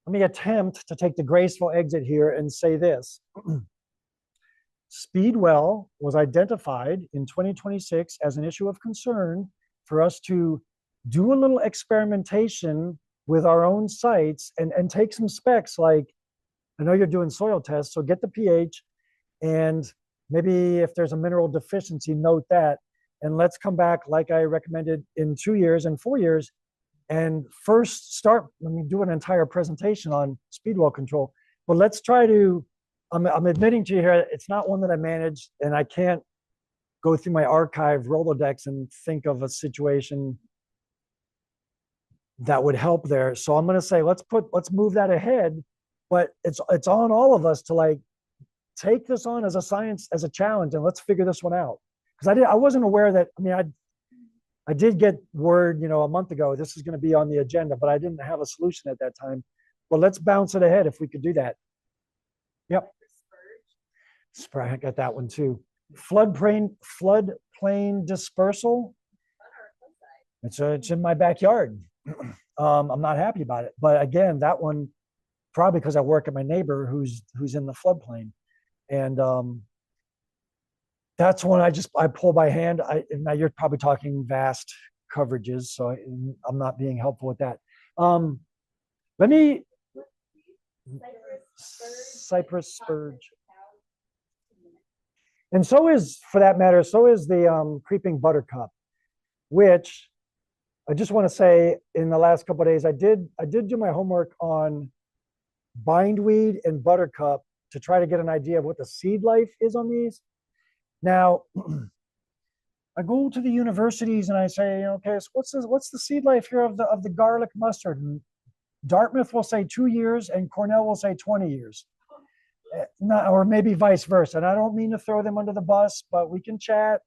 S1: let me attempt to take the graceful exit here and say this. Speedwell was identified in 2026 as an issue of concern for us to do a little experimentation with our own sites and take some specs. Like, I know you're doing soil tests, so get the pH, and maybe if there's a mineral deficiency, note that. And let's come back, like I recommended, in 2 years and 4 years, and first start, let me do an entire presentation on speedwell control. But let's try to, I'm admitting to you here, it's not one that I manage, and I can't go through my archive Rolodex and think of a situation that would help there. So I'm going to say, let's move that ahead. But it's on all of us to like take this on as a science, as a challenge, and let's figure this one out. Because I wasn't aware that, I mean, I did get word, a month ago, this is going to be on the agenda, but I didn't have a solution at that time. But let's bounce it ahead if we could do that. Yep. I got that one too. Floodplain dispersal. It's in my backyard. I'm not happy about it, but again, that one probably because I work at my neighbor who's in the floodplain, and that's one I pull by hand. Now you're probably talking vast coverages, so I'm not being helpful with that. Let me cypress spurge. And so is, for that matter, so is the creeping buttercup, which I just want to say in the last couple of days, I did do my homework on bindweed and buttercup to try to get an idea of what the seed life is on these. Now, I go to the universities and I say, okay, so what's the seed life here of the garlic mustard? And Dartmouth will say 2 years and Cornell will say 20 years. Or maybe vice versa. And I don't mean to throw them under the bus, but we can chat.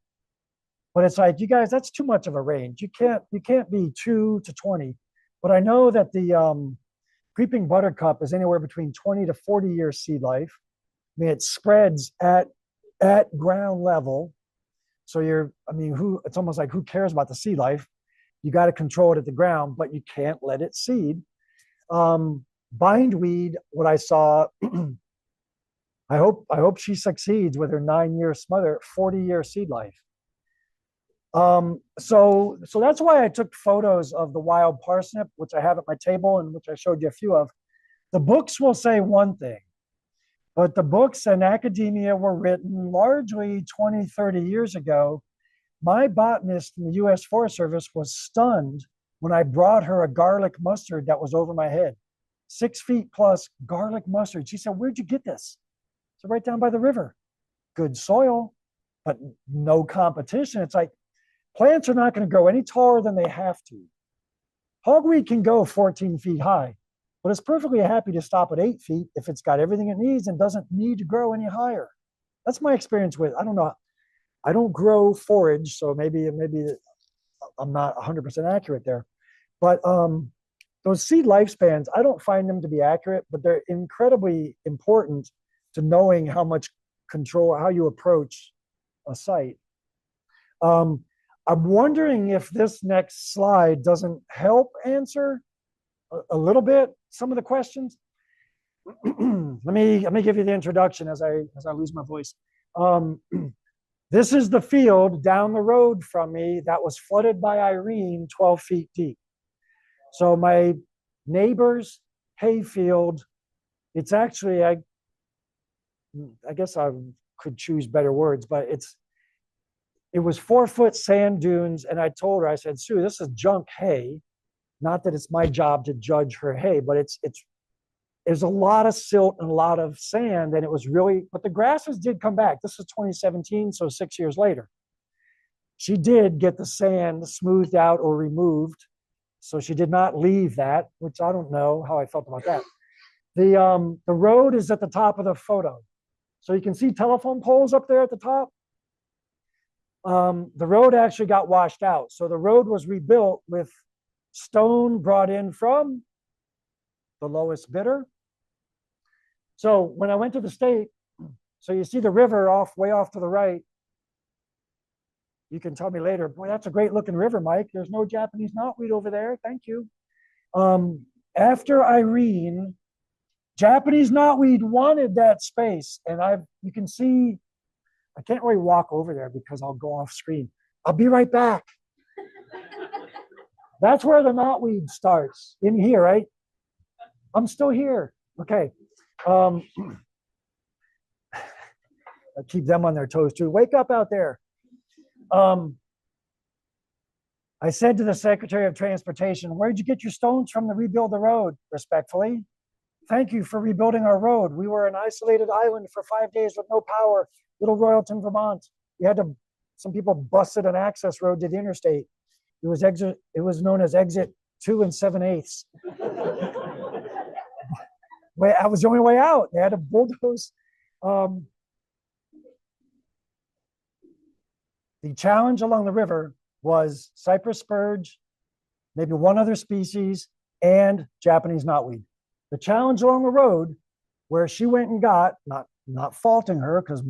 S1: But it's like, you guys, that's too much of a range. You can't be 2 to 20. But I know that the creeping buttercup is anywhere between 20 to 40 years seed life. I mean, it spreads at ground level. So it's almost like, who cares about the seed life? You got to control it at the ground, but you can't let it seed. Bindweed, what I saw, I hope she succeeds with her 9-year smother, 40-year seed life. So that's why I took photos of the wild parsnip, which I have at my table and which I showed you a few of. The books will say one thing, but the books in academia were written largely 20, 30 years ago. My botanist in the U.S. Forest Service was stunned when I brought her a garlic mustard that was over my head, 6 feet plus garlic mustard. She said, "Where'd you get this?" So right down by the river. Good soil, but no competition. It's like, plants are not going to grow any taller than they have to. Hogweed can go 14 feet high, but it's perfectly happy to stop at 8 feet if it's got everything it needs and doesn't need to grow any higher. That's my experience with, I don't know, I don't grow forage, so maybe I'm not 100% accurate there. But those seed lifespans, I don't find them to be accurate, but they're incredibly important to knowing how much control, how you approach a site. I'm wondering if this next slide doesn't help answer a little bit some of the questions. let me give you the introduction as I lose my voice. This is the field down the road from me that was flooded by Irene 12 feet deep. So my neighbor's hay field, it's actually, I guess I could choose better words, but it was 4-foot sand dunes. And I told her, I said, "Sue, this is junk hay. Not that it's my job to judge her hay, but there's a lot of silt and a lot of sand. And it was really, but the grasses did come back. This is 2017, so 6 years later. She did get the sand smoothed out or removed. So she did not leave that, which I don't know how I felt about that. The road is at the top of the photo. So you can see telephone poles up there at the top. The road actually got washed out. So the road was rebuilt with stone brought in from the lowest bidder. So when I went to the state, so you see the river way off to the right. You can tell me later, boy, that's a great looking river, Mike. There's no Japanese knotweed over there. Thank you. After Irene, Japanese knotweed wanted that space. And you can see, I can't really walk over there because I'll go off screen. I'll be right back. That's where the knotweed starts, in here, right? I'm still here. Okay. I keep them on their toes too. Wake up out there. I said to the Secretary of Transportation, where'd you get your stones from to rebuild the road? Respectfully, thank you for rebuilding our road. We were an isolated island for 5 days with no power, Little Royalton, Vermont. Some people busted an access road to the interstate. It was known as exit 2 7/8. That was the only way out. They had to bulldoze. The challenge along the river was cypress spurge, maybe one other species, and Japanese knotweed. The challenge along the road, where she went and got, not faulting her, because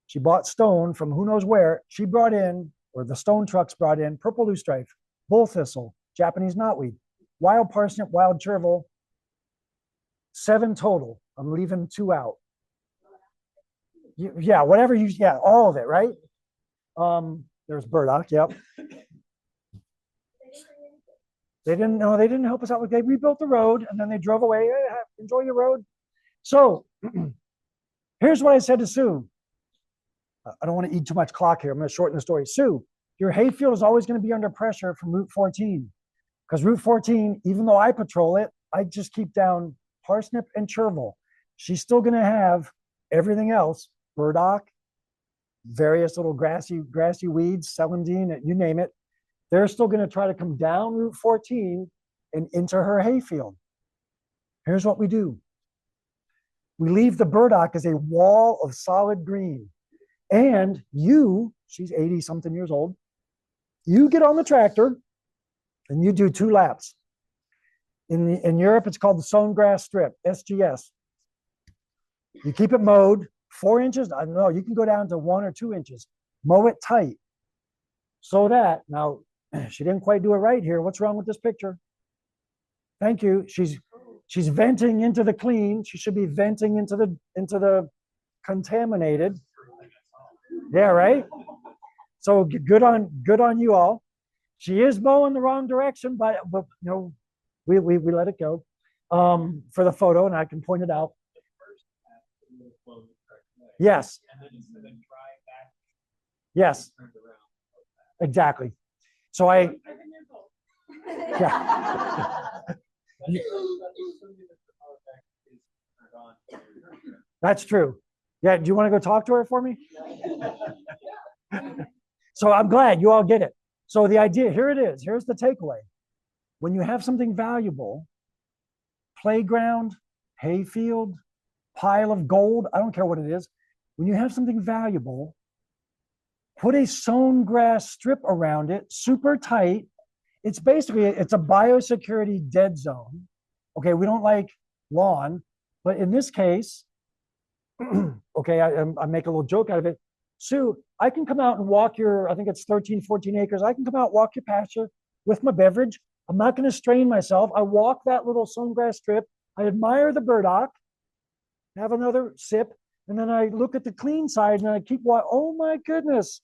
S1: she bought stone from who knows where, she brought in, or the stone trucks brought in, purple loosestrife, bull thistle, Japanese knotweed, wild parsnip, wild chervil, 7 total. I'm leaving 2 out. Yeah, whatever all of it, right? There's burdock, yep. They didn't help us out. They rebuilt the road and then they drove away. Hey, enjoy your road. So here's what I said to Sue. I don't want to eat too much clock here. I'm going to shorten the story. Sue, your hayfield is always going to be under pressure from Route 14. Because Route 14, even though I patrol it, I just keep down parsnip and chervil. She's still going to have everything else, burdock, various little grassy weeds, celandine, you name it. They're still going to try to come down Route 14 and into her hayfield. Here's what we do. We leave the burdock as a wall of solid green. And she's 80 something years old, you get on the tractor and you do 2 laps. In Europe, it's called the sown grass strip, SGS. You keep it mowed 4 inches. I don't know, you can go down to 1 or 2 inches. Mow it tight. So that, now, she didn't quite do it right here. What's wrong with this picture? Thank you. She's venting into the clean. She should be venting into the contaminated. Yeah, right? So good on you all. She is mowing the wrong direction, but we let it go for the photo, and I can point it out. Yes. Yes. Exactly. So that's true. Yeah. Do you want to go talk to her for me? So I'm glad you all get it. So the idea, here it is. Here's the takeaway. When you have something valuable, playground, hayfield, pile of gold, I don't care what it is. When you have something valuable, put a sown grass strip around it, super tight. It's a biosecurity dead zone. Okay, we don't like lawn, but in this case, okay, I make a little joke out of it. Sue, I can come out and walk I think it's 13, 14 acres. I can come out, walk your pasture with my beverage. I'm not going to strain myself. I walk that little sown grass strip. I admire the burdock, have another sip, and then I look at the clean side and I keep walking. Oh my goodness.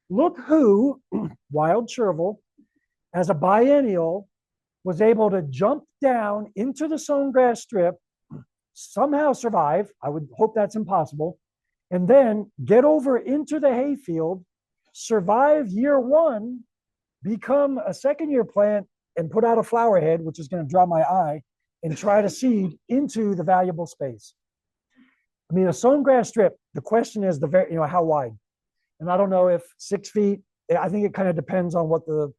S1: Look who, wild chervil, as a biennial, was able to jump down into the sown grass strip, somehow survive. I would hope that's impossible. And then get over into the hayfield, survive year 1, become a second-year plant, and put out a flower head, which is going to draw my eye, and try to seed into the valuable space. I mean, a sown grass strip, the question is how wide? And I don't know if 6 feet, I think it kind of depends on what the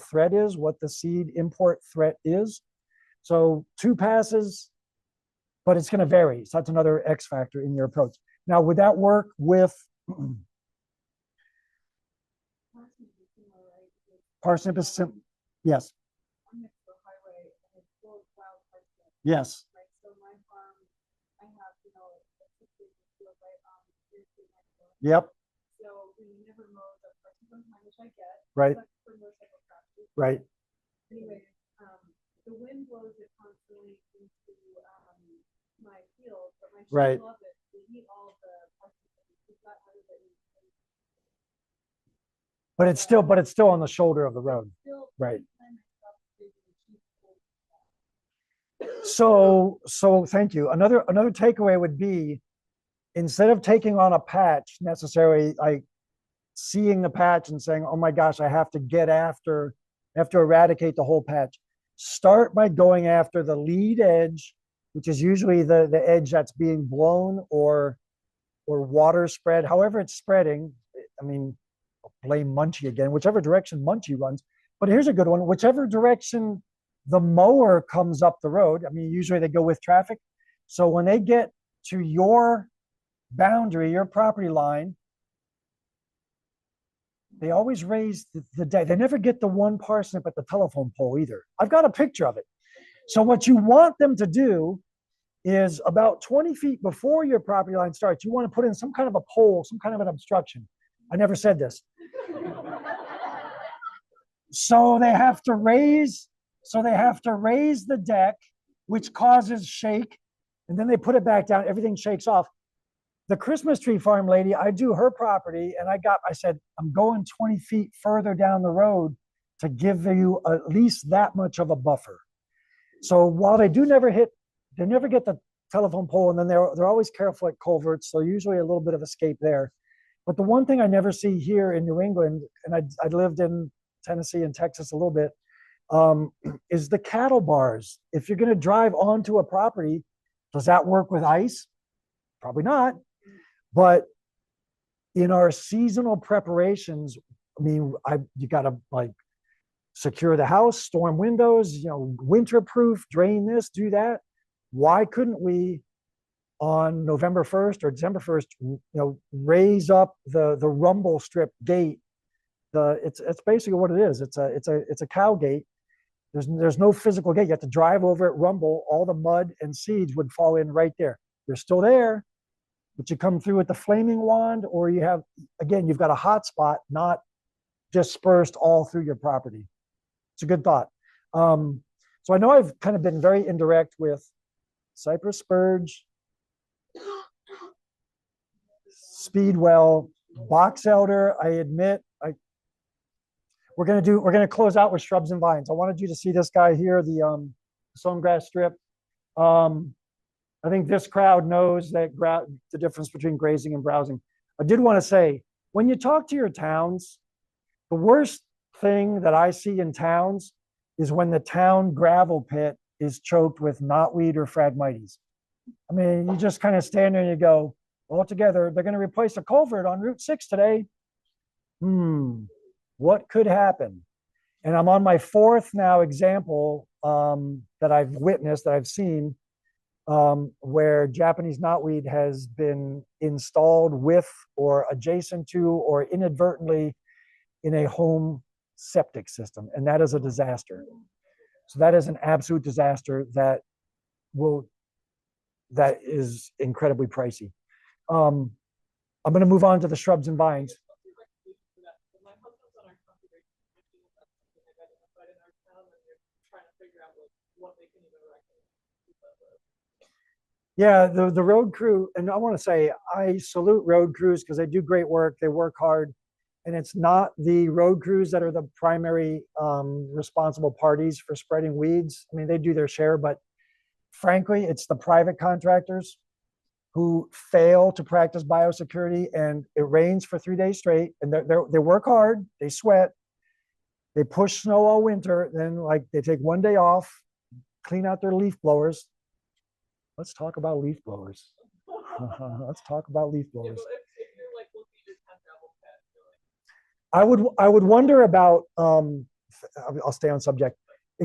S1: threat is, what the seed import threat is. So 2 passes, but it's going to vary. So that's another X factor in your approach. Now, would that work with parsnip? Is simple. Yes. Yes. Yep. right,
S3: but for motorcycle traffic.
S1: right.
S3: Anyway, the wind blows it constantly into my field, but my
S1: Right.
S3: sheep love it. They eat all the participants. We've got everybody.
S1: But it's still on the shoulder of the road,
S3: Still,
S1: right?
S3: time myself taking the sheep hold.
S1: So thank you. Another takeaway would be, instead of taking on a patch necessarily, like seeing the patch and saying, oh my gosh, I have to eradicate the whole patch. Start by going after the lead edge, which is usually the edge that's being blown or water spread, however it's spreading. I mean, blame Munchie again, whichever direction Munchie runs. But here's a good one: whichever direction the mower comes up the road. I mean, usually they go with traffic. So when they get to your boundary, your property line, they always raise the deck. They never get the one parsnip at the telephone pole either. I've got a picture of it. So what you want them to do is, about 20 feet before your property line starts, you want to put in some kind of a pole, some kind of an obstruction. I never said this. So they have to raise the deck, which causes shake, and then they put it back down, everything shakes off. The Christmas tree farm lady, I do her property, and I said, I'm going 20 feet further down the road to give you at least that much of a buffer. So while they never get the telephone pole, and then they're always careful at culverts, so usually a little bit of escape there. But the one thing I never see here in New England, and I lived in Tennessee and Texas a little bit, is the cattle bars. If you're going to drive onto a property, does that work with ice? Probably not. But in our seasonal preparations, I mean, you got to like secure the house, storm windows, winter proof, drain this, do that. Why couldn't we, on November 1st or December 1st, raise up the rumble strip gate? It's basically what it is. It's a cow gate. There's no physical gate. You have to drive over it, rumble. All the mud and seeds would fall in right there. They're still there, but you come through with the flaming wand, or you've got a hot spot, not dispersed all through your property. It's a good thought. So I know I've kind of been very indirect with cypress spurge, speedwell, box elder. I admit, we're gonna close out with shrubs and vines. I wanted you to see this guy here, the sown strip. I think this crowd knows the difference between grazing and browsing. I did want to say, when you talk to your towns, the worst thing that I see in towns is when the town gravel pit is choked with knotweed or phragmites. I mean, you just kind of stand there and you go, all together, they're going to replace a culvert on Route 6 today. What could happen? And I'm on my fourth now example that I've witnessed, that I've seen, where Japanese knotweed has been installed with or adjacent to or inadvertently in a home septic system. And that is a disaster. So that is an absolute disaster that is incredibly pricey. I'm going to move on to the shrubs and vines. Yeah, the road crew, and I want to say I salute road crews because they do great work. They work hard, and it's not the road crews that are the primary responsible parties for spreading weeds. I mean, they do their share, but frankly, it's the private contractors who fail to practice biosecurity, and it rains for 3 days straight, and they work hard, they sweat, they push snow all winter, then they take 1 day off, clean out their leaf blowers. Let's talk about leaf blowers. Let's talk about leaf blowers. I would wonder about, I'll stay on subject,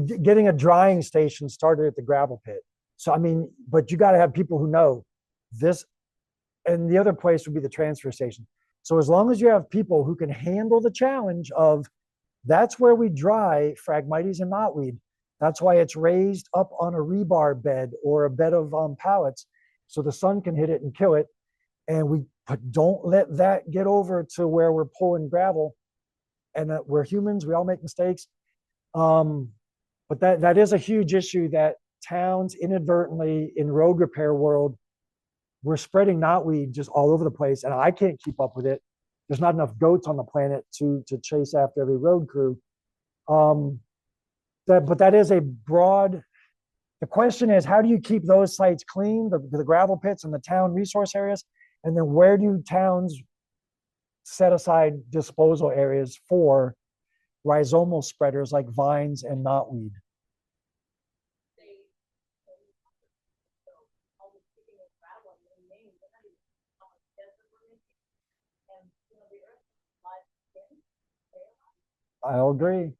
S1: getting a drying station started at the gravel pit. So, I mean, but you got to have people who know this, and the other place would be the transfer station. So as long as you have people who can handle the challenge of, that's where we dry Phragmites and knotweed. That's why it's raised up on a rebar bed or a bed of pallets, so the sun can hit it and kill it. And but don't let that get over to where we're pulling gravel. and we're humans, we all make mistakes. But that is a huge issue that towns inadvertently in road repair world, we're spreading knotweed just all over the place, and I can't keep up with it. There's not enough goats on the planet to chase after every road crew. But that is a broad. The question is, how do you keep those sites clean, the gravel pits and the town resource areas, and then where do towns set aside disposal areas for rhizomal spreaders like vines and knotweed? I'll agree.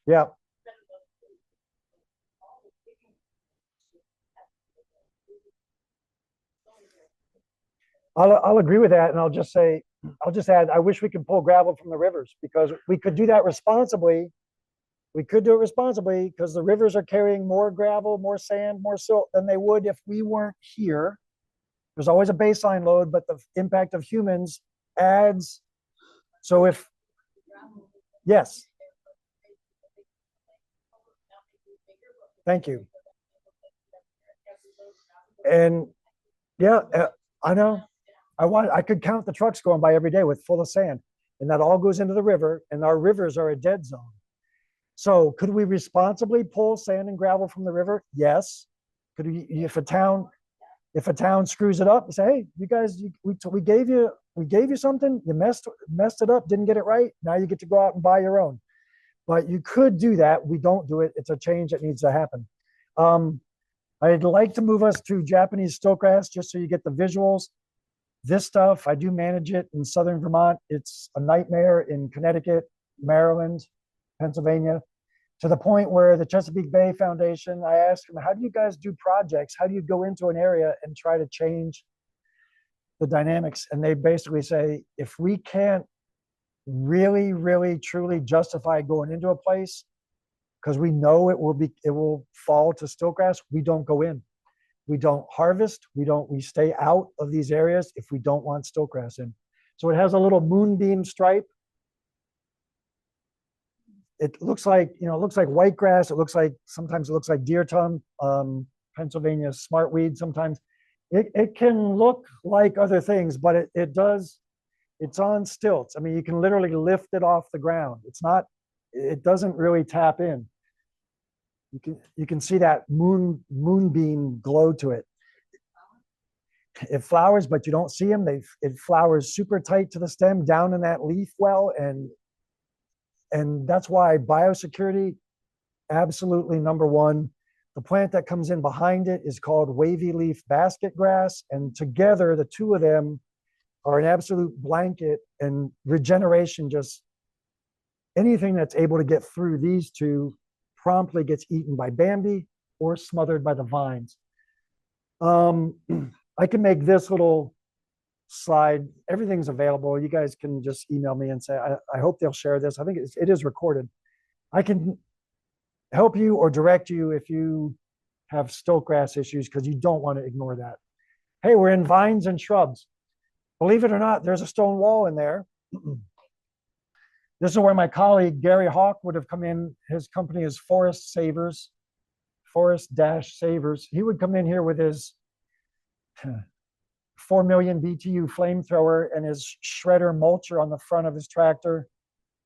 S1: Yeah. I'll agree with that, and I'll just add, I wish we could pull gravel from the rivers, because we could do that responsibly. We could do it responsibly because the rivers are carrying more gravel, more sand, more silt than they would if we weren't here. There's always a baseline load, but the impact of humans adds. So yes. Thank you. And yeah, I know. I could count the trucks going by every day with full of sand, and that all goes into the river, and our rivers are a dead zone. So could we responsibly pull sand and gravel from the river? Yes. Could we, if a town screws it up, say, hey, you guys, we gave you something, you messed it up, didn't get it right. Now you get to go out and buy your own. But you could do that. We don't do it. It's a change that needs to happen. I'd like to move us to Japanese stiltgrass just so you get the visuals. This stuff, I do manage it in Southern Vermont. It's a nightmare in Connecticut, Maryland, Pennsylvania, to the point where the Chesapeake Bay Foundation, I asked them, how do you guys do projects? How do you go into an area and try to change the dynamics? And they basically say, if we can't really, really, truly justify going into a place because we know it will fall to stiltgrass, we don't go in. We don't harvest. We stay out of these areas if we don't want stiltgrass in. So it has a little moonbeam stripe. It looks like, white grass. Sometimes it looks like deer tongue, Pennsylvania smartweed. Sometimes it can look like other things, but it's on stilts. I mean, you can literally lift it off the ground. It doesn't really tap in. You can see that moonbeam glow to it. It flowers, but you don't see them. It flowers super tight to the stem down in that leaf well, and that's why biosecurity, absolutely number one. The plant that comes in behind it is called wavy leaf basket grass, and together the two of them are an absolute blanket, and regeneration, just anything that's able to get through these two promptly gets eaten by Bambi or smothered by the vines. I can make this little slide. Everything's available. You guys can just email me and say, I hope they'll share this. I think it is recorded. I can help you or direct you if you have stiltgrass issues, because you don't want to ignore that. Hey, we're in vines and shrubs. Believe it or not, there's a stone wall in there. This is where my colleague Gary Hawk would have come in. His company is Forest Savers, Forest-Savers. He would come in here with his 4 million BTU flamethrower and his shredder mulcher on the front of his tractor.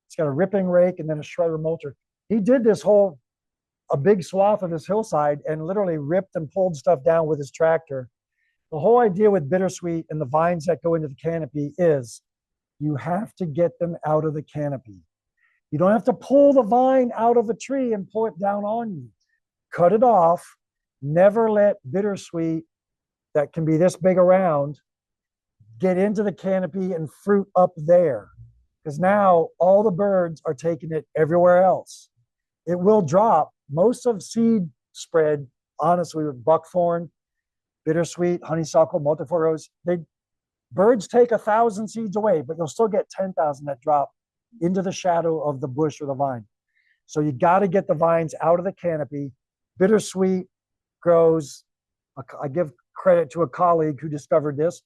S1: It's got a ripping rake and then a shredder mulcher. He did a big swath of this hillside and literally ripped and pulled stuff down with his tractor. The whole idea with bittersweet and the vines that go into the canopy is you have to get them out of the canopy. You don't have to pull the vine out of a tree and pull it down on you. Cut it off. Never let bittersweet that can be this big around get into the canopy and fruit up there, because now all the birds are taking it everywhere else. It will drop. Most of seed spread, honestly, with buckthorn, bittersweet, honeysuckle, multiflora rose, birds take 1,000 seeds away, but you'll still get 10,000 that drop into the shadow of the bush or the vine. So you got to get the vines out of the canopy. Bittersweet grows, I give credit to a colleague who discovered this.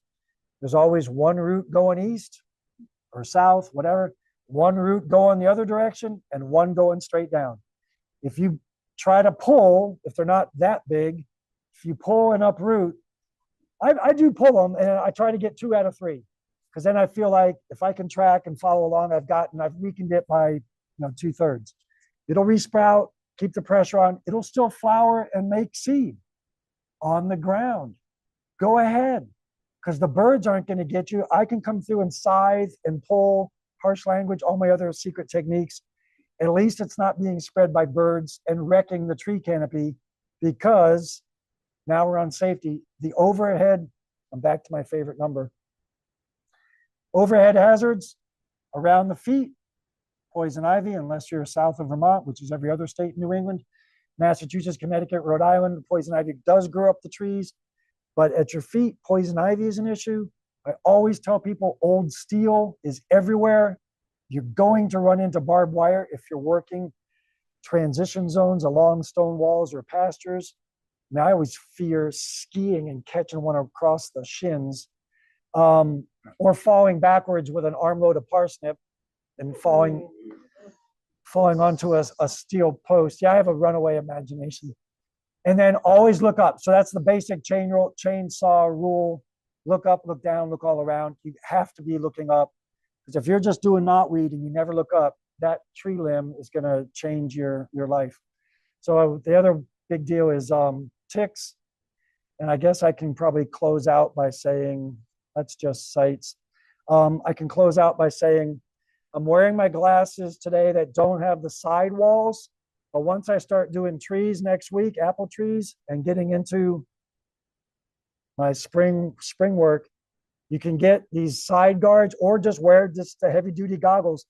S1: There's always one route going east or south, whatever, one route going the other direction and one going straight down. If you try to pull, if they're not that big, if you pull and uproot, I do pull them and I try to get 2 out of 3 because then I feel like if I can track and follow along, I've weakened it by 2/3. It'll resprout, keep the pressure on. It'll still flower and make seed on the ground. Go ahead, because the birds aren't going to get you. I can come through and scythe and pull, harsh language, all my other secret techniques. At least it's not being spread by birds and wrecking the tree canopy, because now we're on safety. The overhead, I'm back to my favorite number. Overhead hazards around the feet, poison ivy, unless you're south of Vermont, which is every other state in New England. Massachusetts, Connecticut, Rhode Island, poison ivy does grow up the trees, but at your feet, poison ivy is an issue. I always tell people old steel is everywhere. You're going to run into barbed wire if you're working transition zones along stone walls or pastures. Now, I always fear skiing and catching one across the shins, or falling backwards with an armload of parsnip and falling onto a steel post. Yeah, I have a runaway imagination. And then always look up. So that's the basic chainsaw rule. Look up, look down, look all around. You have to be looking up, because if you're just doing knotweed and you never look up, that tree limb is going to change your life. So the other big deal is ticks. And I guess I can probably close out by saying, that's just sights. I can close out by saying, I'm wearing my glasses today that don't have the side walls, but once I start doing trees next week, apple trees, and getting into my spring work, you can get these side guards or just wear just the heavy duty goggles.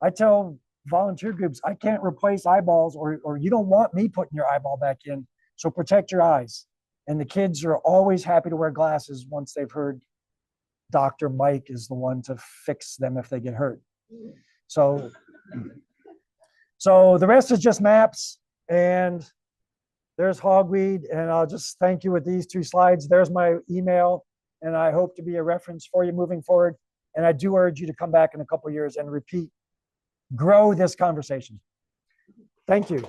S1: I tell volunteer groups, I can't replace eyeballs, or you don't want me putting your eyeball back in, so protect your eyes. And the kids are always happy to wear glasses once they've heard Dr. Mike is the one to fix them if they get hurt. So the rest is just maps, and there's hogweed, and I'll just thank you with these 2 slides. There's my email, and I hope to be a reference for you moving forward. And I do urge you to come back in a couple of years and grow this conversation. Thank you.